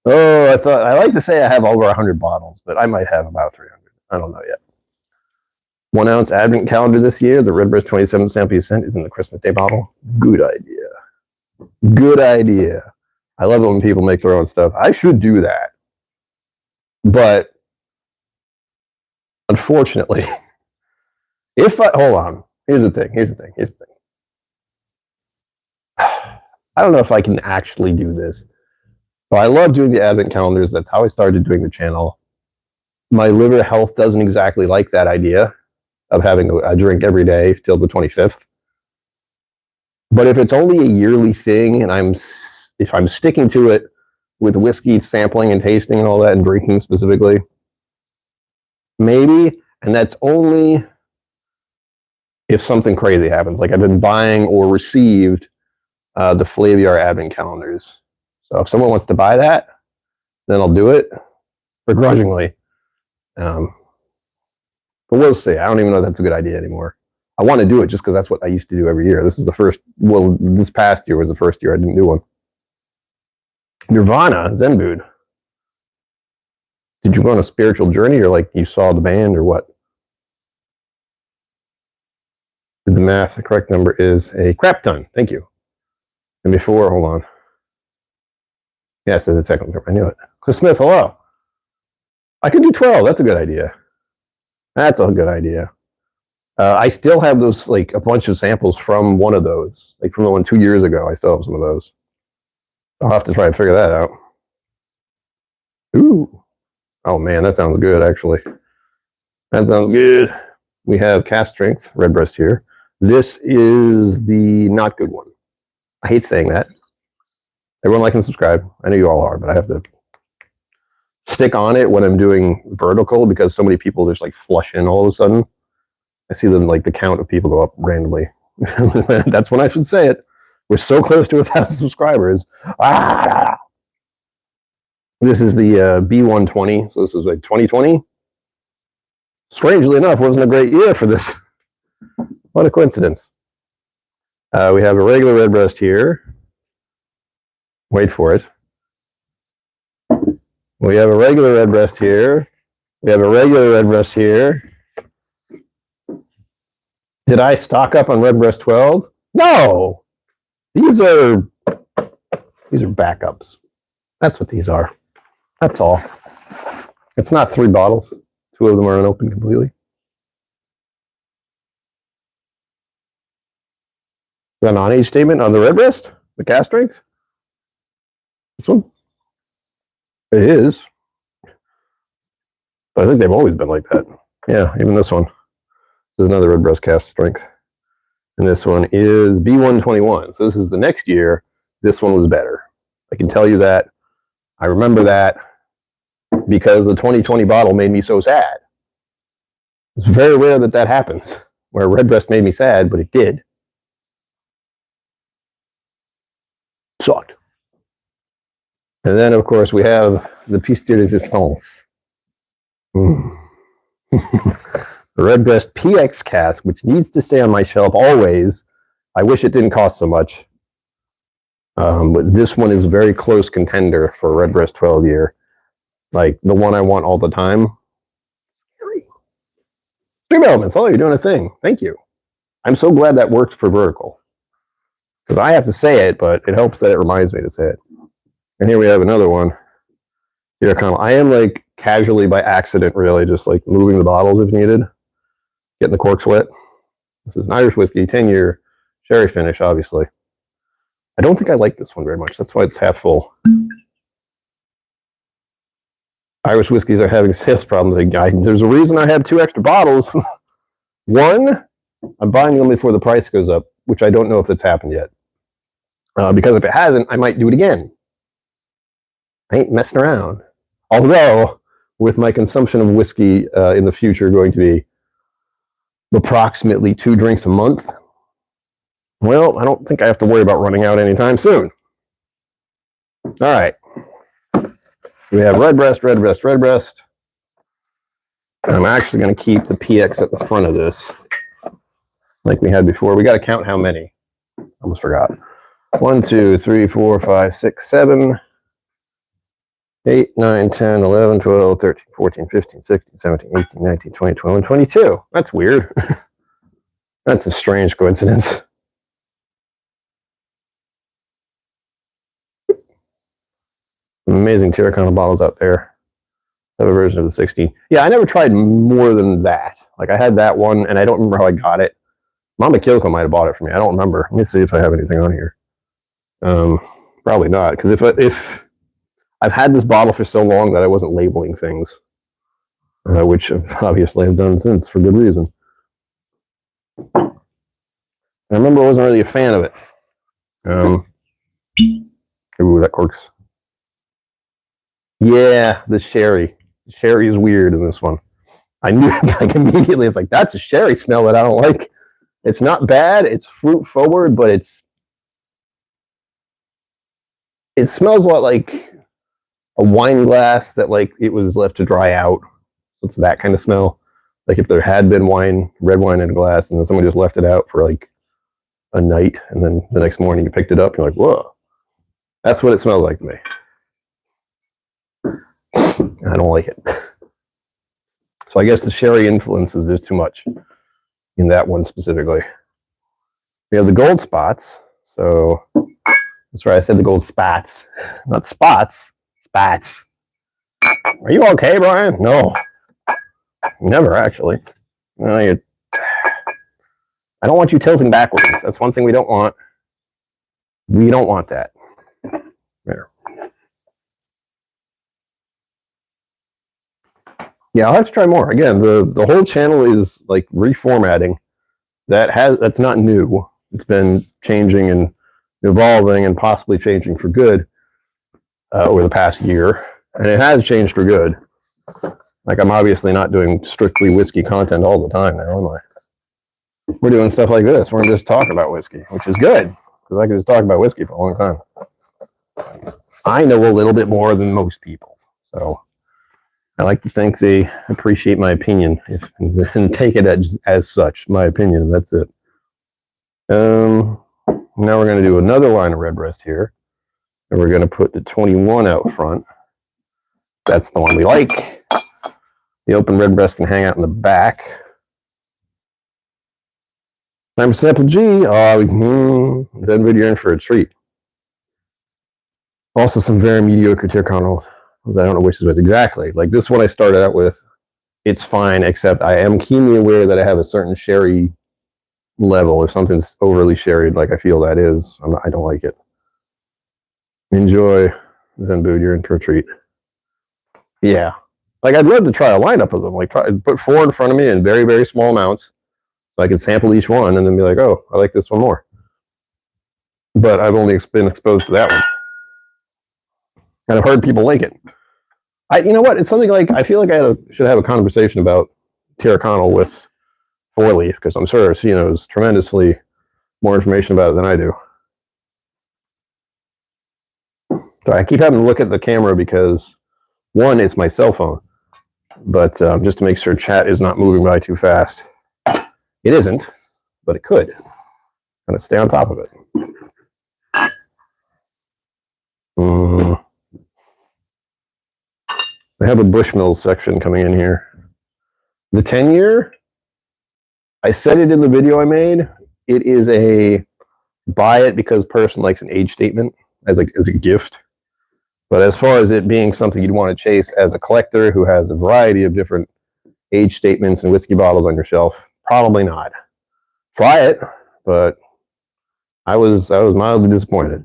Oh, I like to say I have over 100 bottles, but I might have about 300. I don't know yet. 1 ounce Advent calendar this year. The Redbreast 27 sample scent is in the Christmas Day bottle. Good idea. Good idea. I love it when people make their own stuff. I should do that. But unfortunately, hold on. Here's the thing. I don't know if I can actually do this. But I love doing the Advent calendars. That's how I started doing the channel. My liver health doesn't exactly like that idea of having a drink every day till the 25th. But if it's only a yearly thing, and if I'm sticking to it with whiskey sampling and tasting and all that and drinking specifically, maybe. And that's only if something crazy happens. Like I've been buying or received the Flaviar Advent calendars. So if someone wants to buy that, then I'll do it begrudgingly. But we'll see. I don't even know if that's a good idea anymore. I want to do it just because that's what I used to do every year. This past year was the first year I didn't do one. Nirvana, Zenbood. Did you go on a spiritual journey or like you saw the band or what? Did the math, the correct number is a crap ton. Thank you. And before, hold on. Yes, there's a technical term. I knew it. Cliff Smith, hello. I could do 12. That's a good idea. That's a good idea. I still have those, like a bunch of samples from one of those, like from the one 2 years ago. I still have some of those. I'll have to try and figure that out. Ooh. Oh man, that sounds good, actually. That sounds good. We have cast strength, Redbreast here. This is the not good one. I hate saying that. Everyone like and subscribe. I know you all are, but I have to stick on it when I'm doing vertical because so many people just like flush in all of a sudden. I see them like the count of people go up randomly. That's when I should say it. We're so close to 1,000 subscribers. Ah! This is the B120. So this is like 2020. Strangely enough, wasn't a great year for this. What a coincidence. We have a regular Redbreast here. Wait for it. We have a regular Redbreast here. We have a regular Redbreast here. Did I stock up on Redbreast 12? No! These are backups. That's what these are. That's all. It's not 3 bottles. 2 of them are unopened completely. Is that an on-age statement on the Redbreast? The cast strength? This one? It is. But I think they've always been like that. Yeah, even this one. This is another Redbreast cast strength. And this one is B121. So this is the next year. This one was better. I can tell you that. I remember that because the 2020 bottle made me so sad. It's very rare that that happens, where Redbreast made me sad, but it did. Sucked. And then, of course, we have the piece de resistance. The Redbreast PX cask, which needs to stay on my shelf always. I wish it didn't cost so much. But this one is a very close contender for Redbreast 12 year. Like the one I want all the time. Stream Elements. Oh, you're doing a thing. Thank you. I'm so glad that worked for vertical. Because I have to say it, but it helps that it reminds me to say it. And here we have another one. Yeah, kind of. I am like casually by accident, really, just like moving the bottles if needed, getting the corks wet. This is an Irish whiskey, 10-year sherry finish, obviously. I don't think I like this one very much. That's why it's half full. Irish whiskeys are having sales problems. There's a reason I have 2 extra bottles. One, I'm buying them before the price goes up, which I don't know if that's happened yet. Because if it hasn't, I might do it again. I ain't messing around. Although, with my consumption of whiskey in the future going to be approximately 2 drinks a month, well, I don't think I have to worry about running out anytime soon. All right. We have Redbreast. I'm actually going to keep the PX at the front of this, like we had before. We got to count how many. Almost forgot. 1, 2, 3, 4, 5, 6, 7, 8, 9, 10, 11, 12, 13, 14, 15, 16, 17, 18, 19, 20, 21, 22. That's weird. That's a strange coincidence. Amazing Tiracana bottles out there. I have a version of the 16. Yeah, I never tried more than that. Like I had that one, and I don't remember how I got it. Mama KillCo might have bought it for me. I don't remember. Let me see if I have anything on here. Probably not, because if I've had this bottle for so long that I wasn't labeling things, which obviously I've done since for good reason. I remember I wasn't really a fan of it. Ooh, that corks. Yeah, the sherry. The sherry is weird in this one. I knew like immediately. It's like that's a sherry smell that I don't like. It's not bad. It's fruit forward, but it smells a lot like a wine glass that like it was left to dry out. So it's that kind of smell. Like if there had been wine, red wine in a glass, and then someone just left it out for like a night, and then the next morning you picked it up, and you're like, whoa. That's what it smells like to me. I don't like it. So I guess the sherry influences, there's too much in that one specifically. We have the gold spots. So that's right, I said the gold spats. Not spots, spats. Are you okay, Brian? No. Never, actually. I don't want you tilting backwards. That's one thing we don't want. We don't want that. There. Yeah, I'll have to try more. Again, the whole channel is like reformatting. That's not new. It's been changing and evolving and possibly changing for good over the past year. And it has changed for good. Like I'm obviously not doing strictly whiskey content all the time now, am I? We're doing stuff like this. We're just talking about whiskey, which is good. Because I could just talk about whiskey for a long time. I know a little bit more than most people. So I like to think they appreciate my opinion and take it as such, my opinion. That's it. Now we're going to do another line of Redbreast here. And we're going to put the 21 out front. That's the one we like. The open Redbreast can hang out in the back. Time for sample G. Then you're in for a treat. Also some very mediocre Tiracana. I don't know which is what exactly. Like this one I started out with, it's fine, except I am keenly aware that I have a certain sherry level. If something's overly sherried, like I feel that is, I don't like it. Enjoy, Zenbood, you're in for a treat. Yeah. Like I'd love to try a lineup of them. Like put 4 in front of me in very, very small amounts. So I could sample each one and then be like, oh, I like this one more. But I've only been exposed to that one. And I've heard people like it. You know what? It's something like I feel like I should have a conversation about Tiracana with 4-Leaf because I'm sure she knows tremendously more information about it than I do. So I keep having to look at the camera because, one, it's my cell phone, but just to make sure chat is not moving by too fast. It isn't, but it could. I'm going to stay on top of it. I have a Bushmills section coming in here. The 10-year, I said it in the video I made. It is a buy it because person likes an age statement as a gift. But as far as it being something you'd want to chase as a collector who has a variety of different age statements and whiskey bottles on your shelf, probably not. Try it, but I was mildly disappointed.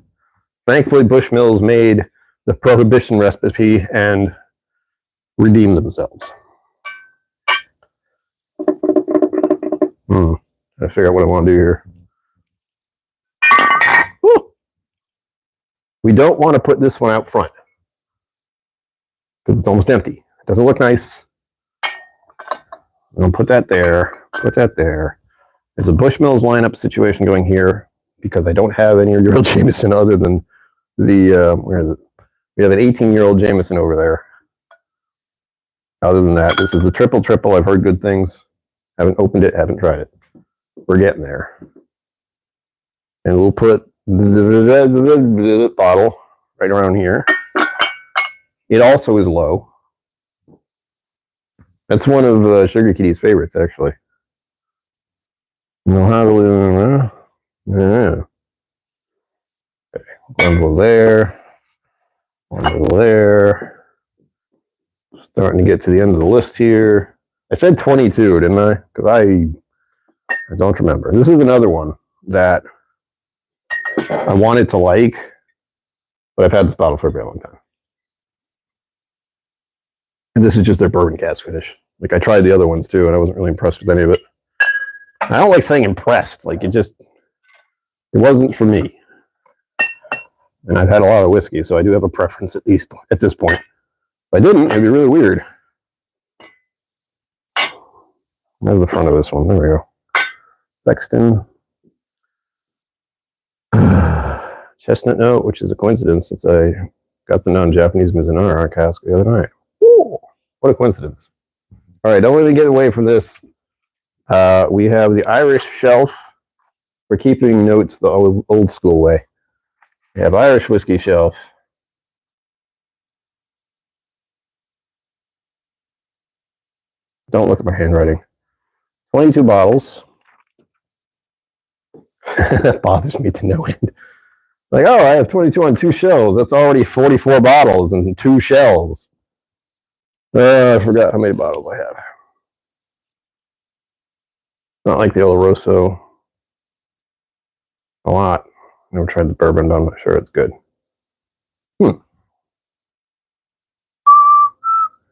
Thankfully, Bushmills made the prohibition recipe and redeemed themselves. I figure out what I want to do here. Woo! We don't want to put this one out front because it's almost empty. It doesn't look nice. I'm going to put that there, put that there. There's a Bushmills lineup situation going here because I don't have any real Jameson other than the, where is it? We have an 18-year-old Jameson over there. Other than that, this is the triple. I've heard good things. Haven't opened it, haven't tried it. We're getting there. And we'll put the bottle right around here. It also is low. That's one of Sugar Kitty's favorites, actually. Yeah. Okay. One over there. One over there. Starting to get to the end of the list here. I said 22, didn't I? Because I don't remember. This is another one that I wanted to like, but I've had this bottle for a very long time. And this is just their bourbon cask finish. Like, I tried the other ones too, and I wasn't really impressed with any of it. I don't like saying impressed. Like, it wasn't for me. And I've had a lot of whiskey, so I do have a preference at least at this point. If I didn't, it'd be really weird. There's the front of this one. There we go. Sexton. Chestnut note, which is a coincidence since I got the non-Japanese Mizunara cask the other night. Ooh, what a coincidence. All right, don't let me get away from this. We have the Irish shelf. We're keeping notes the old school way. We have Irish whiskey shelf. Don't look at my handwriting. 22 bottles. That bothers me to no end. Like, oh, I have 22 on 2 shelves. That's already 44 bottles and 2 shelves. I forgot how many bottles I have. Not like the Oloroso. A lot. Never tried the bourbon, but I'm not sure it's good.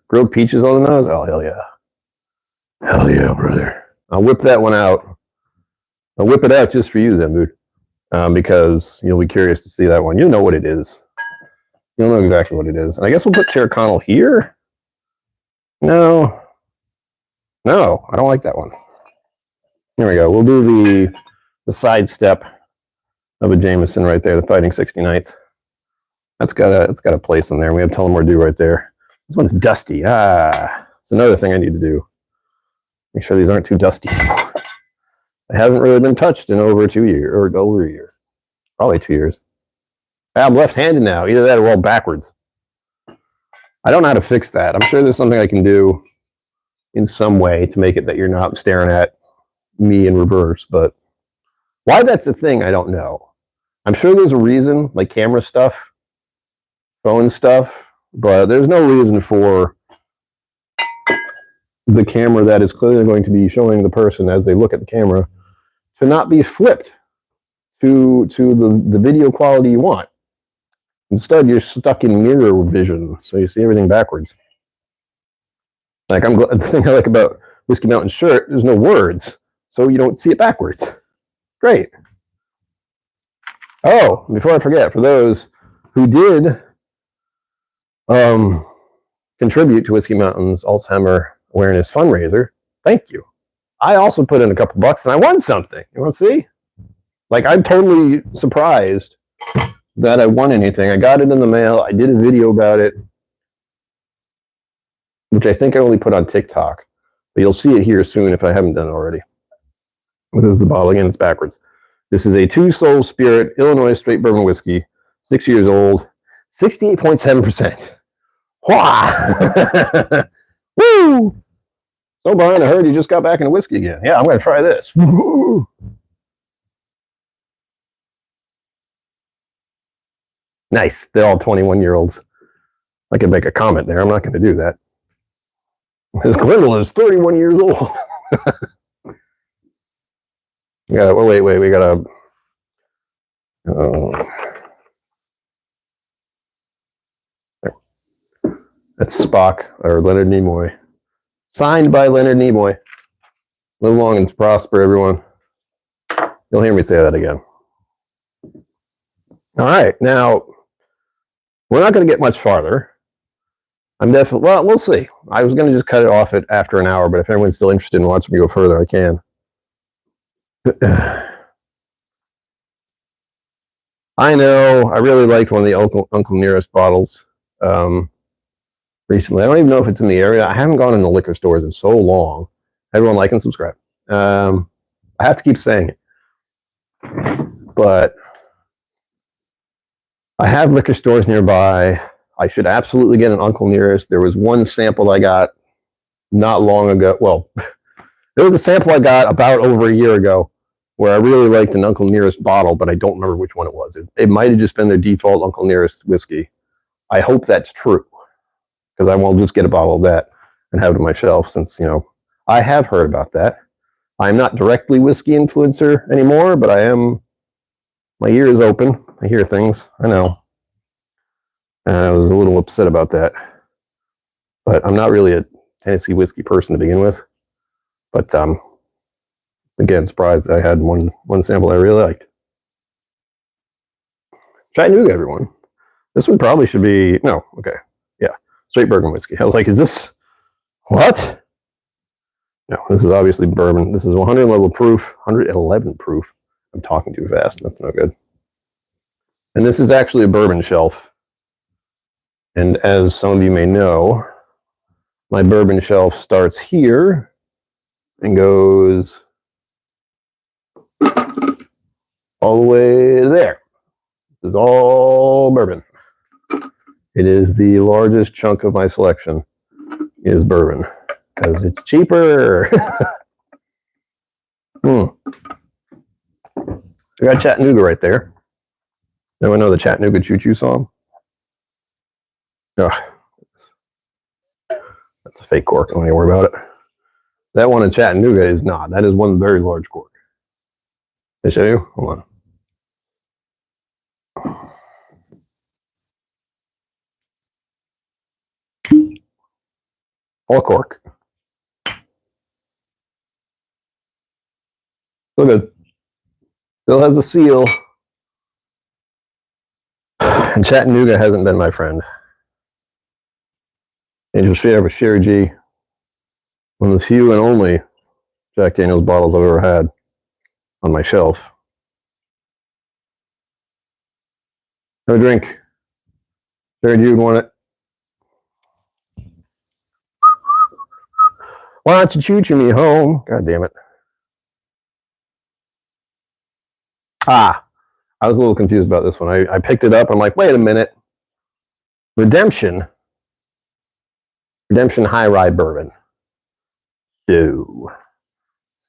Grilled peaches on the nose? Oh, hell yeah. Hell yeah, brother. I'll whip that one out. I'll whip it out just for you, Zenboot. Because you'll be curious to see that one. You'll know what it is. You'll know exactly what it is. And I guess we'll put Tyrconnell here. No, I don't like that one. Here we go. We'll do the side step of a Jameson right there, the Fighting 69th. That's got a place in there. We have Tullamore Dew right there. This one's dusty. It's another thing I need to do. Make sure these aren't too dusty anymore. I haven't really been touched in over 2 years, or over a year. Probably 2 years. I'm left-handed now. Either that or all backwards. I don't know how to fix that. I'm sure there's something I can do in some way to make it that you're not staring at me in reverse, but why that's a thing, I don't know. I'm sure there's a reason, like camera stuff, phone stuff, but there's no reason for the camera that is clearly going to be showing the person as they look at the camera to not be flipped to the video quality you want. Instead, you're stuck in mirror vision, so you see everything backwards. Like, the thing I like about Whiskey Mountain's shirt, there's no words, so you don't see it backwards. Great. Oh, before I forget, for those who did contribute to Whiskey Mountain's Alzheimer Awareness fundraiser, thank you. I also put in a couple bucks and I won something. You want to see? Like, I'm totally surprised that I won anything. I got it in the mail. I did a video about it, which I think I only put on TikTok. But you'll see it here soon if I haven't done it already. This is the bottle. Again, it's backwards. This is a Two Soul Spirit Illinois Straight Bourbon Whiskey, 6 years old, 68.7%. Wah! Woo! So, Brian, I heard you just got back into whiskey again. Yeah, I'm going to try this. Woo! Nice. They're all 21-year-olds. I could make a comment there. I'm not going to do that. His Grindle is 31 years old. We got. Oh, wait. We got a. That's Spock or Leonard Nimoy. Signed by Leonard Nimoy. Live long and prosper, everyone. You'll hear me say that again. All right, now we're not going to get much farther. I'm definitely, well, we'll see. I was going to just cut it off at after an hour, but if anyone's still interested in watching me go further, I can. I know, I really liked one of the Uncle Nearest bottles recently. I don't even know if it's in the area. I haven't gone into liquor stores in so long. Everyone like and subscribe. I have to keep saying it. But I have liquor stores nearby. I should absolutely get an Uncle Nearest. There was one sample I got not long ago. Well, there was a sample I got about over a year ago where I really liked an Uncle Nearest bottle, but I don't remember which one it was. It might have just been their default Uncle Nearest whiskey. I hope that's true, because I won't just get a bottle of that and have it on my shelf, since, you know, I have heard about that. I'm not directly whiskey influencer anymore, but I am. My ear is open. I hear things. I know. And I was a little upset about that. But I'm not really a Tennessee whiskey person to begin with. But again, surprised that I had one sample I really liked. Chattanooga, everyone. This one probably should be, no, okay. Yeah, straight bourbon whiskey. I was like, is this, what? No, this is obviously bourbon. This is 111 proof. I'm talking too fast. That's no good. And this is actually a bourbon shelf. And as some of you may know, my bourbon shelf starts here and goes all the way there. This is all bourbon. It is the largest chunk of my selection is bourbon because it's cheaper. I got Chattanooga right there. Anyone know the Chattanooga Choo Choo song? Oh, that's a fake cork. Don't even worry about it. That one in Chattanooga is not. That is one very large cork. Did I show you? Hold on. All cork. Still good. Still has a seal. And Chattanooga hasn't been my friend. Angel Share with Sherry G. One of the few and only Jack Daniels bottles I've ever had on my shelf. Have a drink. Sherry G would want it. Why don't you choo-choo me home? God damn it. I was a little confused about this one. I picked it up. I'm like, wait a minute. Redemption High Rye Bourbon. So,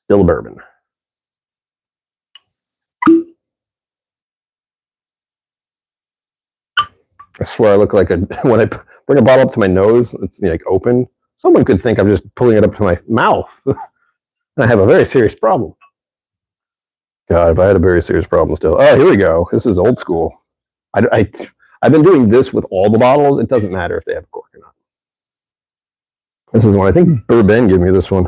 still a bourbon. I swear I look like when I bring a bottle up to my nose, it's like open. Someone could think I'm just pulling it up to my mouth. I have a very serious problem. God, if I had a very serious problem still. Oh, here we go. This is old school. I've been doing this with all the bottles. It doesn't matter if they have a cork or not. This is one. I think Bourbon gave me this one.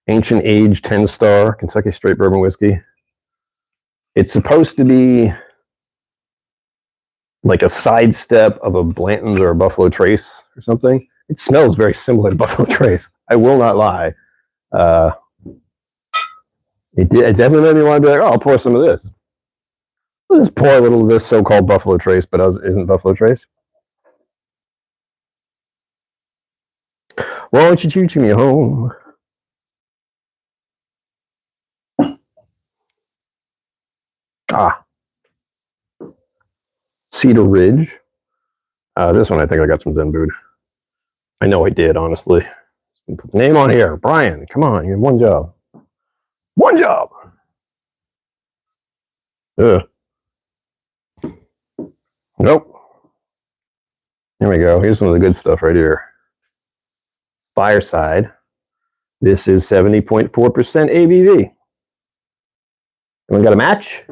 Ancient Age 10-star Kentucky Straight Bourbon Whiskey. It's supposed to be like a sidestep of a Blanton's or a Buffalo Trace or something. It smells very similar to Buffalo Trace. I will not lie. It definitely made me want to be like, oh, I'll pour some of this. Let's pour a little of this so-called Buffalo Trace, but isn't Buffalo Trace. Won't you choo-choo me home? Cedar Ridge. This one I think I got some Zen Bood. I know I did, honestly. Put the name on here. Brian, come on, you have one job. One job! Ugh. Nope. Here we go. Here's some of the good stuff right here. Fireside. This is 70.4% ABV. Anyone got a match?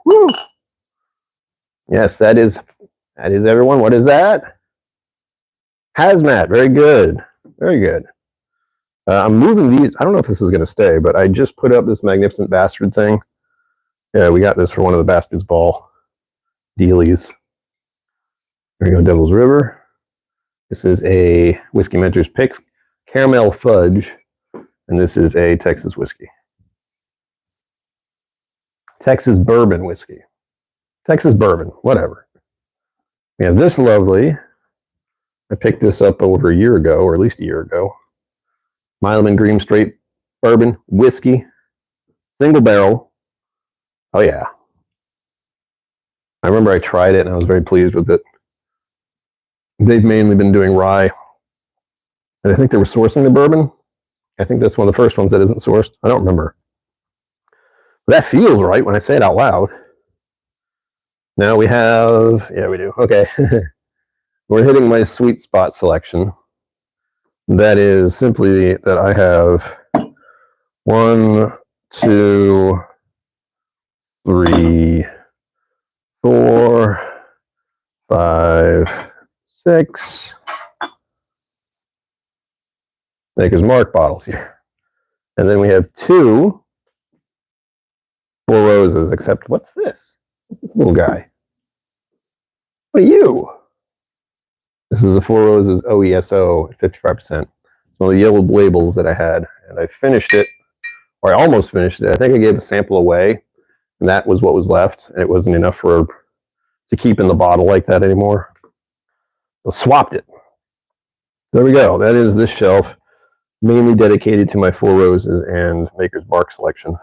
Woo. Yes, that is everyone. What is that? Hazmat. Very good. Very good. I'm moving these. I don't know if this is going to stay, but I just put up this Magnificent Bastard thing. Yeah, we got this for one of the Bastards Ball dealies. There we go, Devil's River. This is a Whiskey Mentor's Picks Caramel Fudge, and this is a Texas whiskey. Texas Bourbon whiskey. Texas Bourbon, whatever. We have this lovely. I picked this up over a year ago, or at least a year ago. Mileman Green Straight Bourbon whiskey, single barrel. Oh yeah. I remember I tried it and I was very pleased with it. They've mainly been doing rye. And I think they were sourcing the bourbon. I think that's one of the first ones that isn't sourced. I don't remember. But that feels right when I say it out loud. Now we have, yeah, we do. Okay. We're hitting my sweet spot selection. That is simply that I have 1, 2, 3, 4, 5, 6 Maker's Mark bottles here. And then we have 2 Four Roses, except what's this? What's this little guy? What are you? This is the Four Roses OESO at 55%. It's one of the yellow labels that I had, and I finished it, or I almost finished it. I think I gave a sample away, and that was what was left. And it wasn't enough to keep in the bottle like that anymore. So swapped it. There we go. That is this shelf, mainly dedicated to my Four Roses and Maker's Mark selection.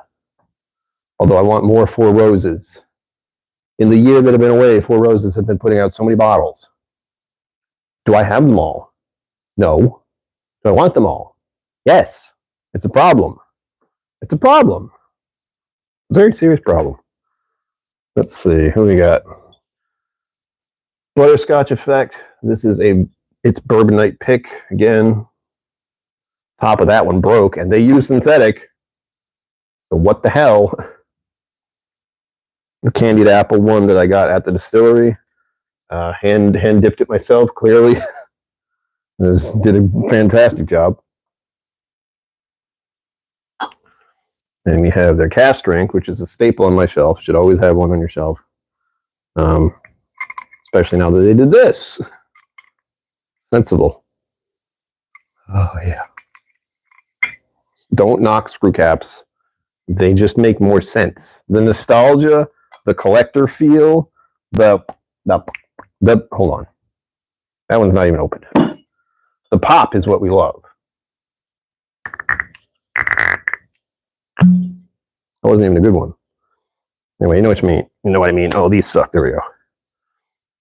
Although I want more Four Roses. In the year that I've been away, Four Roses have been putting out so many bottles. Do I have them all? No. Do I want them all? Yes. It's a problem. It's a problem. A very serious problem. Let's see. Who we got? Butterscotch Effect. This is it's Bourbon Night pick. Again, top of that one broke, and they use synthetic. So what the hell? The candied apple one that I got at the distillery. Hand dipped it myself, clearly. Did a fantastic job. And we have their cask drink, which is a staple on my shelf. Should always have one on your shelf. Especially now that they did this. Sensible. Oh, yeah. Don't knock screw caps. They just make more sense. The nostalgia, the collector feel, the hold on. That one's not even open. The pop is what we love. That wasn't even a good one. Anyway, you know what you mean. You know what I mean. Oh, these suck. There we go.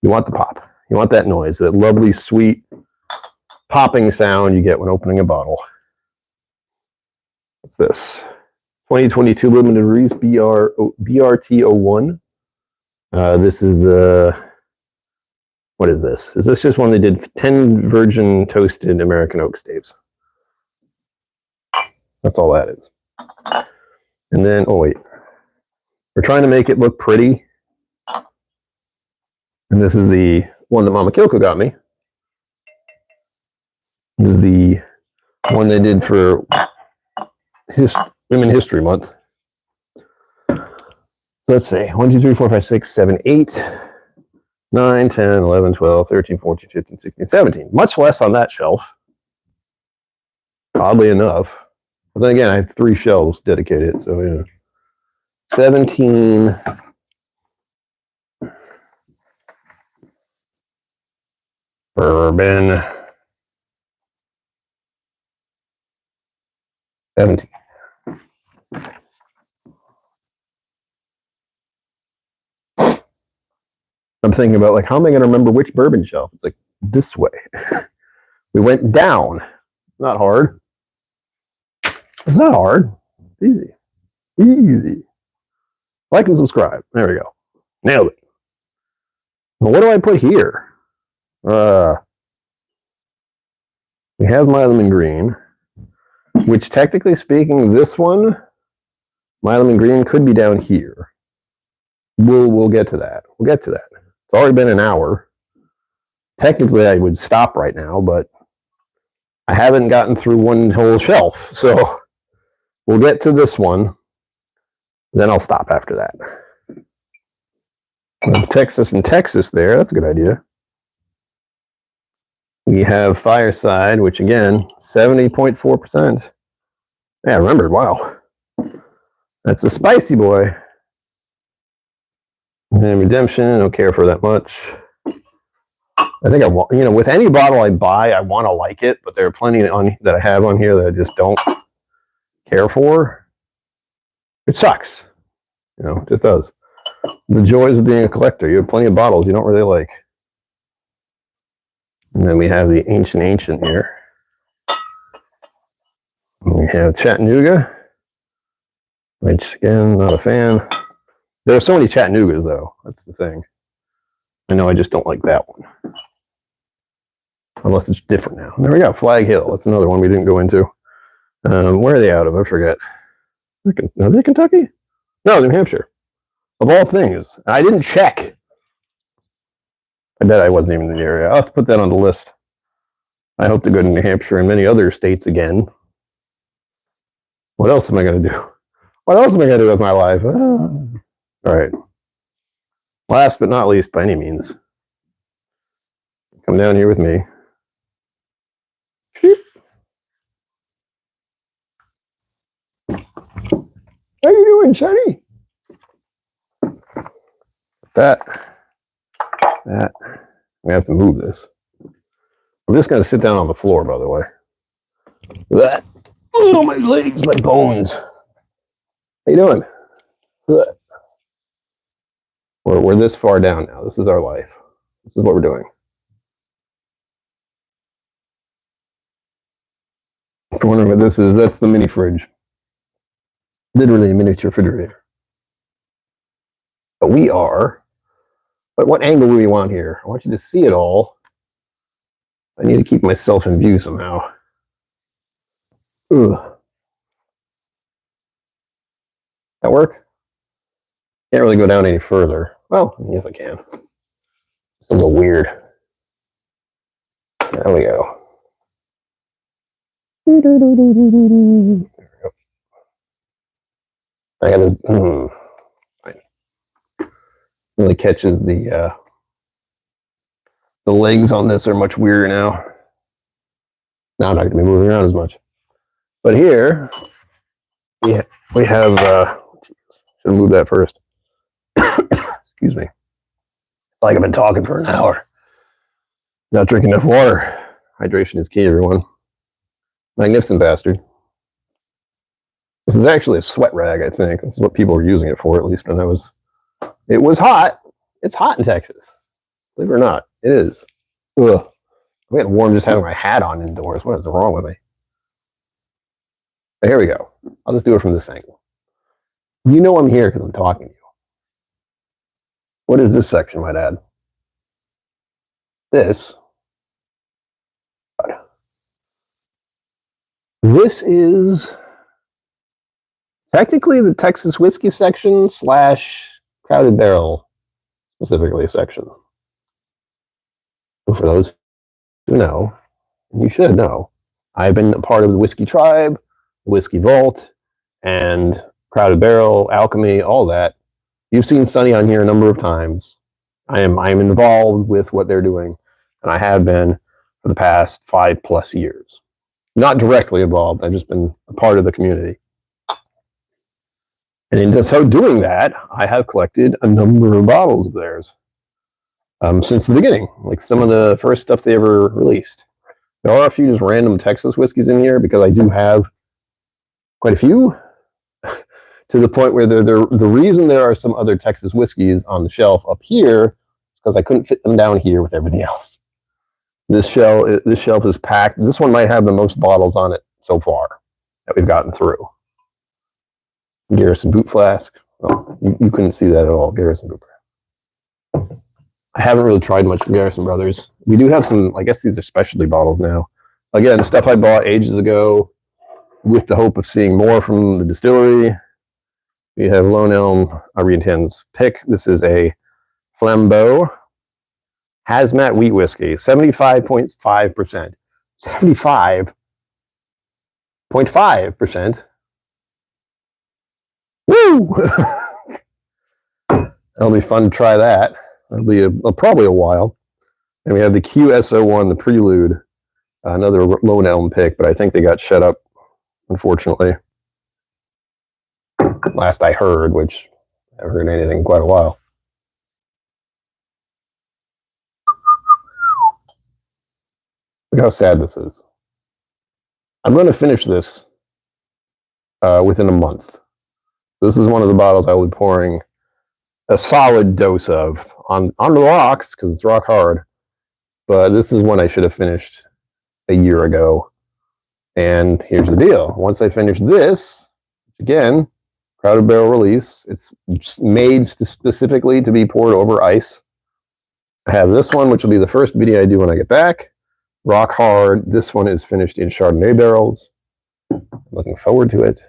You want the pop. You want that noise, that lovely, sweet, popping sound you get when opening a bottle. What's this? 2022 limited release BRT01. This is the, what is this? Is this just one they did 10 virgin toasted American oak staves? That's all that is. And then, oh wait, we're trying to make it look pretty. And this is the one that Mama KillCo got me. This is the one they did for Women History Month. Let's see, 1, 2, 3, 4, 5, 6, 7, 8, 9, 10, 11, 12, 13, 14, 15, 16, 17. Much less on that shelf, oddly enough. But then again, I have 3 shelves dedicated, so yeah. 17. Bourbon. 17. I'm thinking about, like, how am I going to remember which bourbon shelf? It's like, this way. We went down. It's not hard. It's not hard. It's easy. Easy. Like and subscribe. There we go. Nailed it. Well, what do I put here? We have my lemon green, which, technically speaking, this one, my lemon green, could be down here. We'll get to that. We'll get to that. It's already been an hour. Technically, I would stop right now, but I haven't gotten through one whole shelf. So we'll get to this one. Then I'll stop after that. Texas and Texas there. That's a good idea. We have Fireside, which again, 70.4%. Yeah, I remembered. Wow. That's the spicy boy. And Redemption, I don't care for that much. I think I want, with any bottle I buy, I want to like it, but there are plenty that I have on here that I just don't care for. It sucks. It just does. The joys of being a collector. You have plenty of bottles you don't really like. And then we have the Ancient here. And we have Chattanooga, which, again, not a fan. There are so many Chattanoogas, though. That's the thing. I know I just don't like that one. Unless it's different now. There we go. Flag Hill. That's another one we didn't go into. Where are they out of? I forget. Are they Kentucky? No, New Hampshire. Of all things. I didn't check. I bet I wasn't even in the area. I'll have to put that on the list. I hope to go to New Hampshire and many other states again. What else am I going to do? What else am I going to do with my life? All right. Last but not least, by any means, come down here with me. How you doing, Shani? That. We have to move this. I'm just going to sit down on the floor, by the way. That. Oh, my legs, my bones. How you doing? We're this far down now. This is our life. This is what we're doing. If you're wondering what this is, that's the mini fridge. Literally a miniature refrigerator. But what angle do we want here? I want you to see it all. I need to keep myself in view somehow. Ugh. That work? Can't really go down any further. Well, yes I can. It's a little weird. There we go. There we go. I gotta really catches the legs on this are much weirder now. Now I'm not gonna be moving around as much. But here we have should move that first. Excuse me. It's like I've been talking for an hour. Not drinking enough water. Hydration is key, everyone. Magnificent bastard. This is actually a sweat rag, I think. This is what people were using it for, at least when it was hot. It's hot in Texas. Believe it or not, it is. Ugh. I'm getting warm just having my hat on indoors. What is wrong with me? But here we go. I'll just do it from this angle. You know I'm here because I'm talking to you. What is this section, might add? This is technically the Texas whiskey section / Crowded Barrel, specifically a section. So for those who know, you should know, I've been a part of the Whiskey Tribe, Whiskey Vault, and Crowded Barrel, Alchemy, all that. You've seen Sunny on here a number of times. I am involved with what they're doing, and I have been for the past 5+ years. Not directly involved, I've just been a part of the community. And in so doing that, I have collected a number of bottles of theirs since the beginning, like some of the first stuff they ever released. There are a few just random Texas whiskeys in here because I do have quite a few, to the point where the reason there are some other Texas whiskeys on the shelf up here is because I couldn't fit them down here with everything else. This shelf is packed. This one might have the most bottles on it so far that we've gotten through. Garrison Boot Flask. Oh, you couldn't see that at all. Garrison Boot Flask. I haven't really tried much from Garrison Brothers. We do have some, I guess these are specialty bottles now. Again, stuff I bought ages ago with the hope of seeing more from the distillery. We have Lone Elm Arienten's Pick. This is a Flambeau Hazmat Wheat Whiskey, 75.5%. 75.5%. Woo! That'll be fun to try that. That'll be probably a while. And we have the QSO1, the Prelude, another Lone Elm pick, but I think they got shut up, unfortunately. Last I heard, which I haven't heard anything in quite a while. Look how sad this is. I'm going to finish this within a month. This is one of the bottles I will be pouring a solid dose of on the rocks because it's rock hard. But this is one I should have finished a year ago. And here's the deal. Once I finish this, again, Crowded Barrel release, it's made specifically to be poured over ice. I have this one, which will be the first video I do when I get back. Rock hard. This one is finished in Chardonnay barrels. I'm looking forward to it.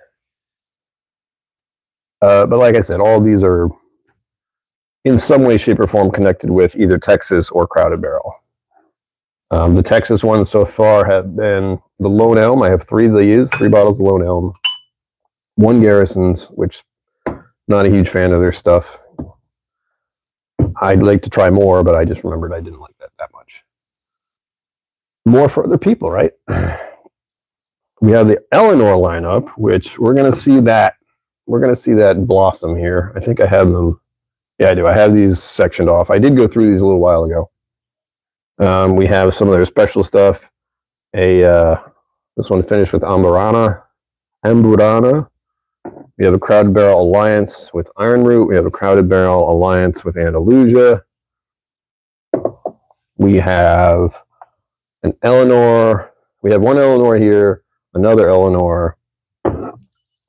But like I said, all these are in some way, shape, or form connected with either Texas or Crowded Barrel. The Texas ones so far have been the Lone Elm. I have 3 of these, 3 bottles of Lone Elm. 1 Garrison's, which not a huge fan of their stuff. I'd like to try more, but I just remembered I didn't like that much. More for other people, right? We have the Eleanor lineup, which we're going to see that. We're going to see that blossom here. I think I have them. Yeah, I do. I have these sectioned off. I did go through these a little while ago. We have some of their special stuff. This one finished with Amburana. We have a Crowded Barrel Alliance with Iron Root. We have a Crowded Barrel Alliance with Andalusia. We have an Eleanor. We have 1 Eleanor here, another Eleanor,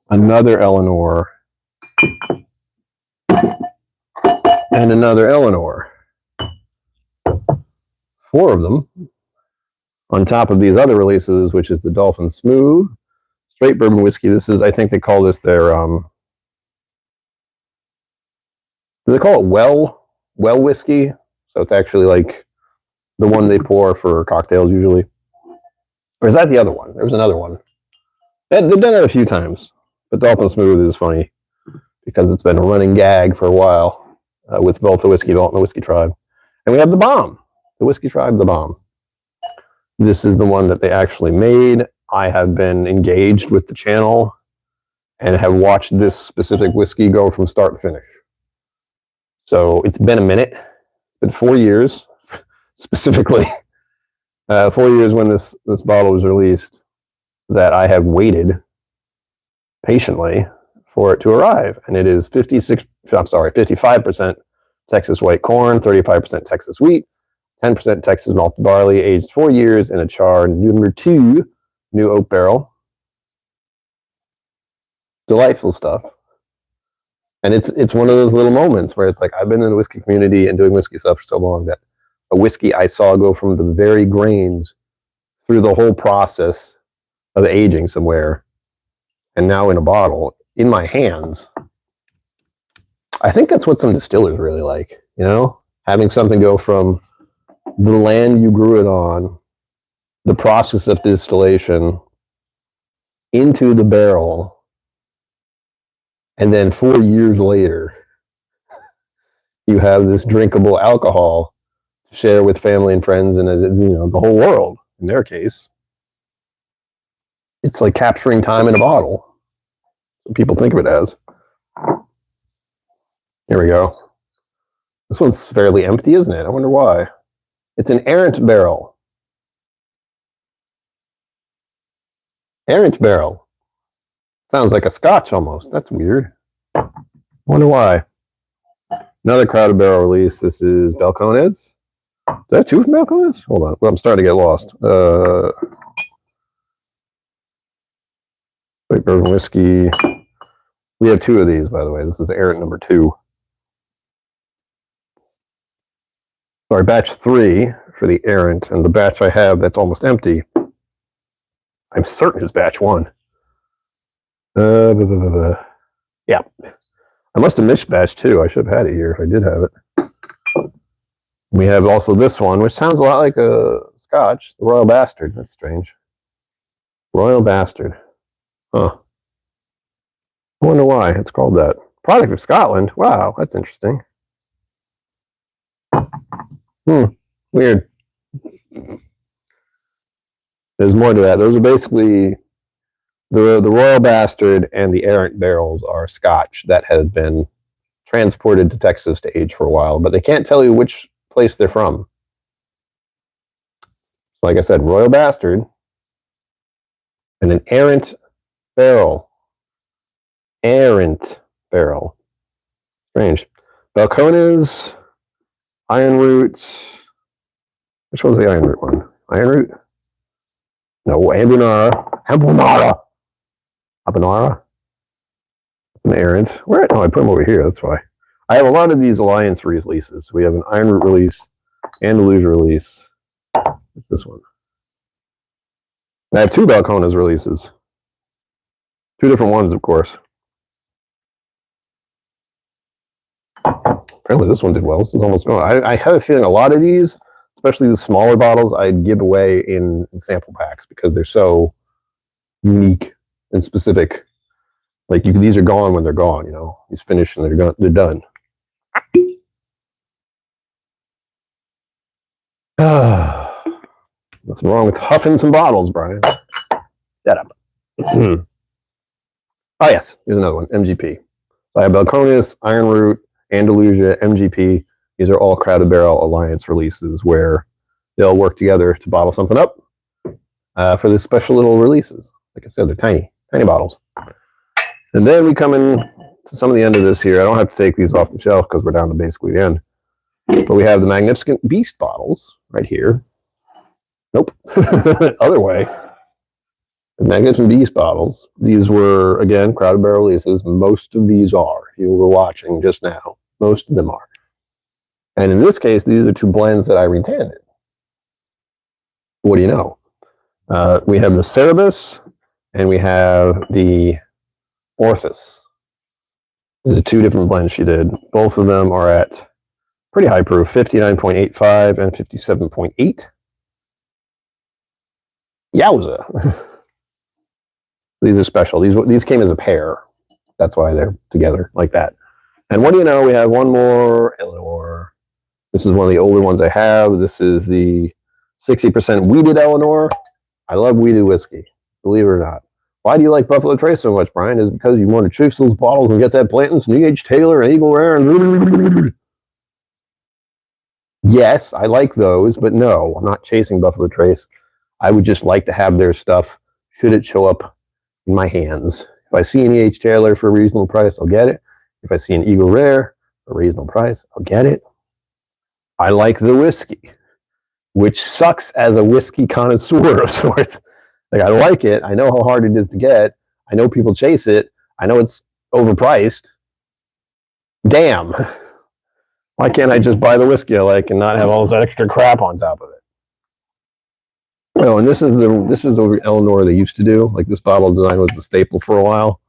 another Eleanor, and another Eleanor. 4 of them on top of these other releases, which is the Dolphin Smooth Straight Bourbon Whiskey. This is, I think they call this their, do they call it well whiskey? So it's actually like the one they pour for cocktails usually. Or is that the other one? There was another one. They've done that a few times. But Dolphin Smooth is funny because it's been a running gag for a while with both the Whiskey Vault and the Whiskey Tribe. And we have the Bomb. The Whiskey Tribe, the Bomb. This is the one that they actually made. I have been engaged with the channel and have watched this specific whiskey go from start to finish. So it's been a minute. It's been 4 years, specifically. 4 years when this bottle was released, that I have waited patiently for it to arrive. And it is 55% Texas white corn, 35% Texas wheat, 10% Texas malted barley, aged 4 years in a char number 2 new oak barrel. Delightful stuff. And it's one of those little moments where it's like, I've been in the whiskey community and doing whiskey stuff for so long that a whiskey I saw go from the very grains through the whole process of aging somewhere, and now in a bottle, in my hands. I think that's what some distillers really like, you know? Having something go from the land you grew it on, the process of distillation, into the barrel, and then 4 years later, you have this drinkable alcohol to share with family and friends and the whole world. In their case, it's like capturing time in a bottle. People think of it as. Here we go. This one's fairly empty, isn't it? I wonder why. It's an errant barrel. Errant barrel. Sounds like a Scotch almost. That's weird. I wonder why. Another crowded barrel release. This is Balcones. Do I have two from Balcones? Hold on. Well, I'm starting to get lost. Wait, bourbon whiskey. We have two of these, by the way. This is errant number 2. Sorry, batch 3 for the errant, and the batch I have that's almost empty, I'm certain is batch 1. Yeah. I must have missed batch 2. I should have had it here if I did have it. We have also this one, which sounds a lot like a Scotch, the Royal Bastard. That's strange. Royal Bastard. Huh. I wonder why it's called that. Product of Scotland. Wow, that's interesting. Weird. There's more to that. Those are basically the Royal Bastard and the errant barrels are Scotch that have been transported to Texas to age for a while, but they can't tell you which place they're from. Like I said, Royal Bastard and an errant barrel. Errant barrel. Strange. Balcones, Iron Root. Which one's the Iron Root one? Iron Root? No, Abunara. Abunara. That's an errant. Where? No, I put them over here. That's why. I have a lot of these Alliance releases. We have an Iron Root release, Andalusia release. What's this one? I have 2 Balcones releases. 2 different ones, of course. Apparently this one did well. This is almost gone. I have a feeling a lot of these, especially the smaller bottles, I'd give away in sample packs because they're so unique and specific. Like these are gone when they're gone. You know, these finish and they're done. Nothing wrong with huffing some bottles, Brian. Shut up. Oh yes, here's another one. MGP. So I have Balcones, Iron Root, Andalusia, MGP. These are all Crowded Barrel Alliance releases where they'll work together to bottle something up for this special little releases. Like I said, they're tiny bottles. And then we come in to some of the end of this here. I don't have to take these off the shelf because we're down to basically the end. But we have the Magnificent Beast bottles right here. Nope. Other way. The Magnificent Beast bottles. These were, again, Crowded Barrel releases. Most of these are. If you were watching just now, most of them are. And in this case, these are 2 blends that I retanted. What do you know? We have the Cerebus and we have the Orthus. These are 2 different blends she did. Both of them are at pretty high proof, 59.85 and 57.8. Yowza. These are special. These came as a pair. That's why they're together like that. And what do you know? We have one more Eleanor. This is one of the older ones I have. This is the 60% wheated Eleanor. I love wheated whiskey, believe it or not. Why do you like Buffalo Trace so much, Brian? Is it because you want to chase those bottles and get that Blanton's and E.H. Taylor and Eagle Rare? And yes, I like those, but no, I'm not chasing Buffalo Trace. I would just like to have their stuff should it show up in my hands. If I see an E.H. Taylor for a reasonable price, I'll get it. If I see an Eagle Rare for a reasonable price, I'll get it. I like the whiskey, which sucks as a whiskey connoisseur of sorts. Like, I like it. I know how hard it is to get. I know people chase it. I know it's overpriced. Damn. Why can't I just buy the whiskey I like and not have all this extra crap on top of it? Oh, and this is over Eleanor they used to do. Like, this bottle design was the staple for a while.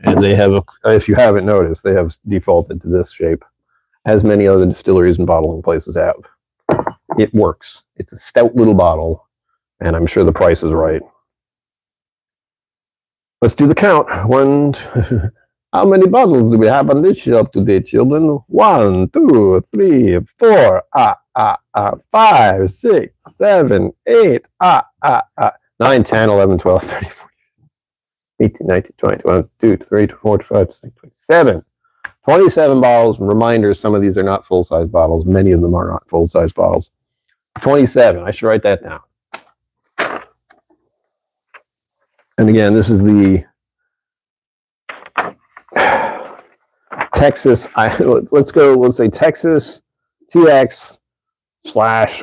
And they have, if you haven't noticed, they have defaulted to this shape, as many other distilleries and bottling places have. It works. It's a stout little bottle, and I'm sure the price is right. Let's do the count. How many bottles do we have on this shelf today, children? 1, 2, 3, 4, 5, 6, 7, 8, 9, 10, 11, 12, 13, 14, 18, 19, 20, 21, 22, 23, 24, 25, 26, 27, 27 bottles. Reminders, some of these are not full-size bottles. Many of them are not full-size bottles. 27. I should write that down. And again, this is the Texas. Let's say Texas TX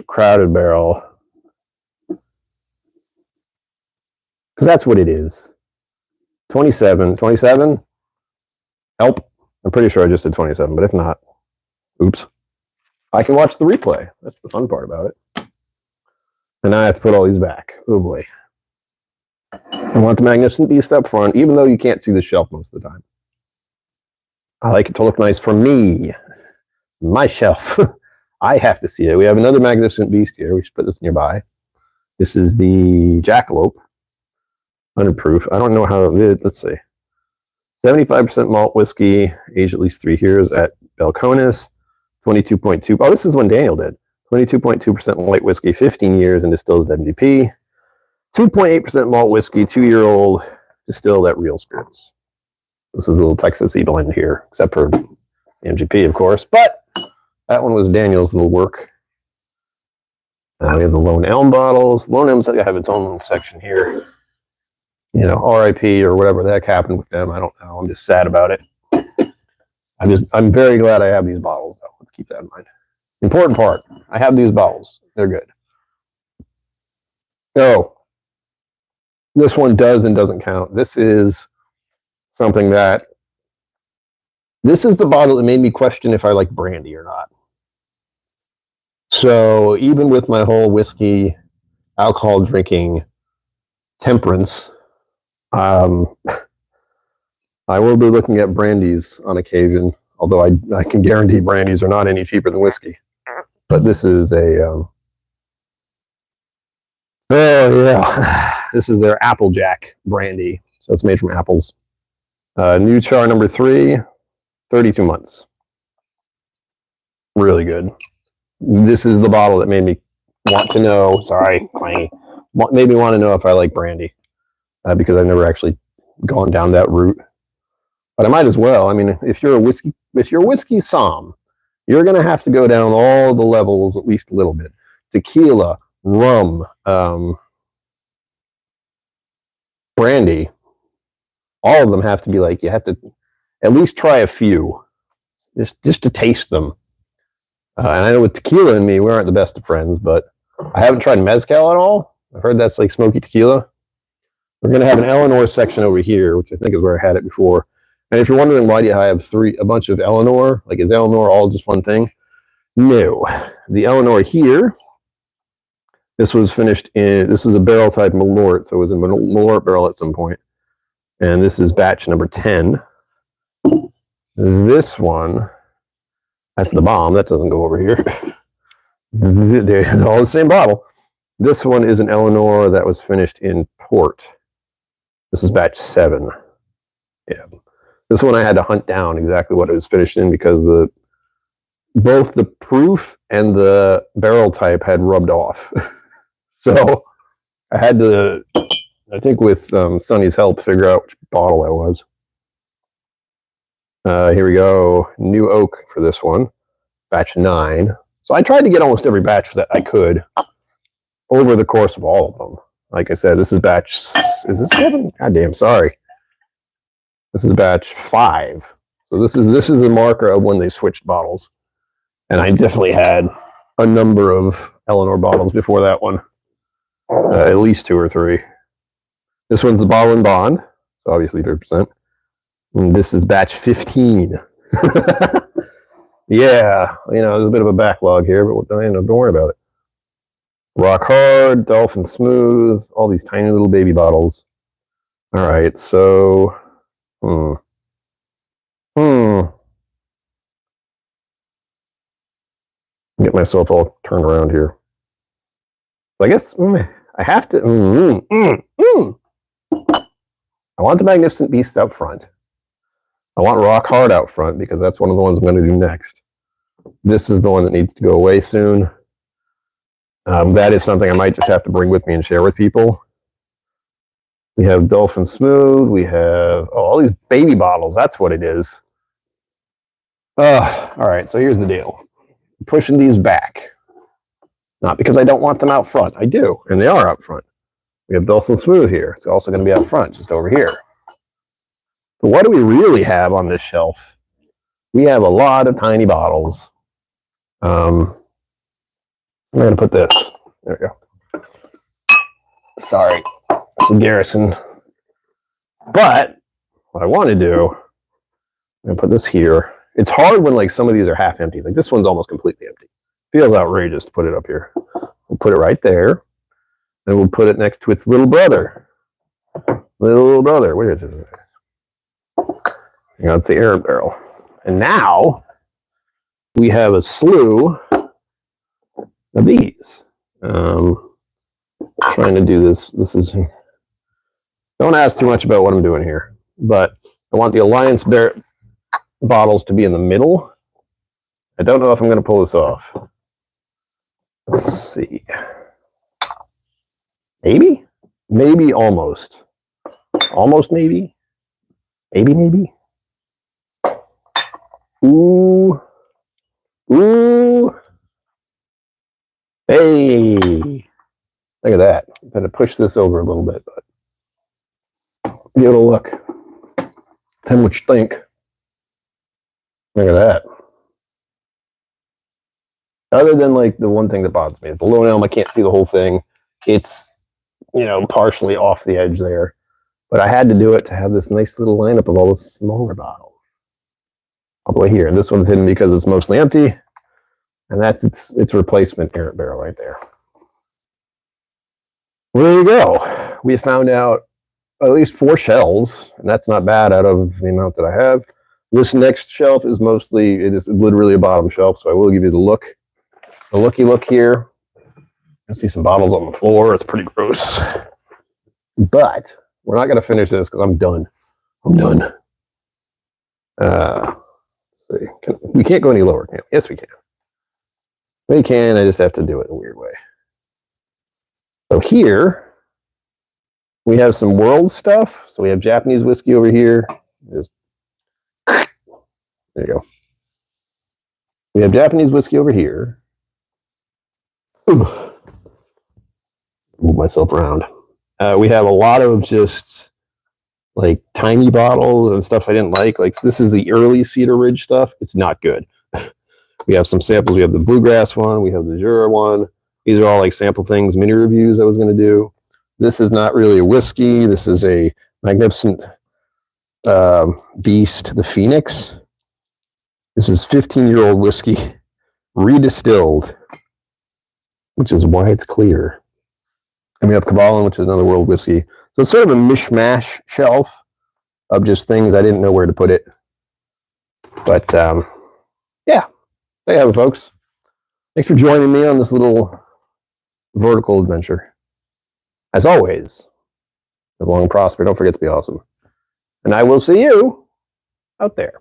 / Crowded Barrel. Because that's what it is. 27. 27? Help. I'm pretty sure I just said 27, but if not, oops. I can watch the replay. That's the fun part about it. And now I have to put all these back. Oh boy. I want the Magnificent Beast up front, even though you can't see the shelf most of the time. I like it to look nice for me. My shelf. I have to see it. We have another Magnificent Beast here. We should put this nearby. This is the Jackalope. 100 proof. I don't know how, let's see. 75% malt whiskey, aged at least 3 years at Belconis. 22.2. Oh, this is when Daniel did. 22.2% light whiskey, 15 years, and distilled at MGP. 2.8% malt whiskey, 2-year-old, distilled at Real Spirits. This is a little Texas-y blend here, except for MGP, of course. But that one was Daniel's little work. We have the Lone Elm bottles. Lone Elm's have its own little section here. You know, RIP or whatever the heck happened with them. I don't know. I'm just sad about it. I'm very glad I have these bottles, though. Let's keep that in mind. Important part. I have these bottles. They're good. Oh, this one does and doesn't count. This is something that, this is the bottle that made me question if I like brandy or not. So even with my whole whiskey, alcohol drinking temperance, I will be looking at brandies on occasion, although I can guarantee brandies are not any cheaper than whiskey. But this is a, oh yeah, this is their Applejack brandy. So it's made from apples. New char number 3, 32 months. Really good. This is the bottle that made me want to know, sorry, made me want to know if I like brandy. Because I've never actually gone down that route. But I might as well. I mean, if you're a whiskey som, you're going to have to go down all the levels at least a little bit. Tequila, rum, brandy, all of them have to be like, you have to at least try a few, just to taste them. And I know with tequila and me, we aren't the best of friends, but I haven't tried mezcal at all. I've heard that's like smoky tequila. We're going to have an Eleanor section over here, which I think is where I had it before. And if you're wondering why do I have a bunch of Eleanor, like is Eleanor all just one thing? No. The Eleanor here, this was finished in, this was a barrel type Malort, so it was in a Malort barrel at some point. And this is batch number 10. This one, that's the bomb, that doesn't go over here. They're all the same bottle. This one is an Eleanor that was finished in port. This is batch 7. Yeah. This one I had to hunt down exactly what it was finished in because both the proof and the barrel type had rubbed off. So I had to, I think with Sonny's help, figure out which bottle that was. Here we go. New oak for this one. Batch 9. So I tried to get almost every batch that I could over the course of all of them. Like I said, this is batch, is this 7? God damn, sorry. This is batch 5. So this is the marker of when they switched bottles. And I definitely had a number of Eleanor bottles before that one. At least 2 or 3. This one's the Bottle and Bond. So obviously 30%. And this is batch 15. Yeah, you know, there's a bit of a backlog here, but don't worry about it. Rock Hard, Dolphin Smooth, all these tiny little baby bottles. All right, so, get myself all turned around here. I guess I have to. I want the Magnificent Beast out front. I want Rock Hard out front because that's one of the ones I'm going to do next. This is the one that needs to go away soon. That is something I might just have to bring with me and share with people. We have Dolphin Smooth. We have all these baby bottles. That's what it is. All right, so here's the deal. I'm pushing these back. Not because I don't want them out front. I do, and they are out front. We have Dulce and Smooth here. It's also going to be out front, just over here. But what do we really have on this shelf? We have a lot of tiny bottles. I'm going to put this. There we go. Sorry, it's a Garrison. But what I want to do, I'm going to put this here. It's hard when like some of these are half empty. Like this one's almost completely empty. Feels outrageous to put it up here. We'll put it right there. And we'll put it next to its little brother. Little brother. Where is it? You know, it's the Arab barrel. And now we have a slew of these. Trying to do this. This is. Don't ask too much about what I'm doing here, but I want the Alliance Bear bottles to be in the middle. I don't know if I'm going to pull this off. Let's see. Maybe? Maybe almost. Almost maybe? Maybe, maybe? Ooh. Ooh. Hey. Look at that. I'm going to push this over a little bit, but give it a look. Tell me what you think. Look at that. Other than like the one thing that bothers me, the Lone Elm, I can't see the whole thing. It's, you know, partially off the edge there. But I had to do it to have this nice little lineup of all the smaller bottles. All the way here. And this one's hidden because it's mostly empty. And that's its replacement Arab barrel right there. Well, there you go. We found out at least 4 shelves, and that's not bad out of the amount that I have. This next shelf is mostly, it is literally a bottom shelf, so I will give you the looky look here. I see some bottles on the floor. It's pretty gross. But we're not going to finish this because I'm done. I'm done. Let's see. We can't go any lower, can we? Yes, we can. We can. I just have to do it in a weird way. So here, we have some world stuff. So we have Japanese whiskey over here. There you go. We have Japanese whiskey over here. Ooh. Move myself around. We have a lot of just like tiny bottles and stuff I didn't like. Like this is the early Cedar Ridge stuff. It's not good. We have some samples. We have the Bluegrass one. We have the Jura one. These are all like sample things, mini reviews I was going to do. This is not really a whiskey. This is a magnificent beast, the Phoenix. This is 15-year-old whiskey, redistilled, which is why it's clear. And we have Cabalin, which is another world whiskey. So it's sort of a mishmash shelf of just things I didn't know where to put it. But yeah, there you have it, folks. Thanks for joining me on this little vertical adventure. As always, live long and prosper. Don't forget to be awesome. And I will see you out there.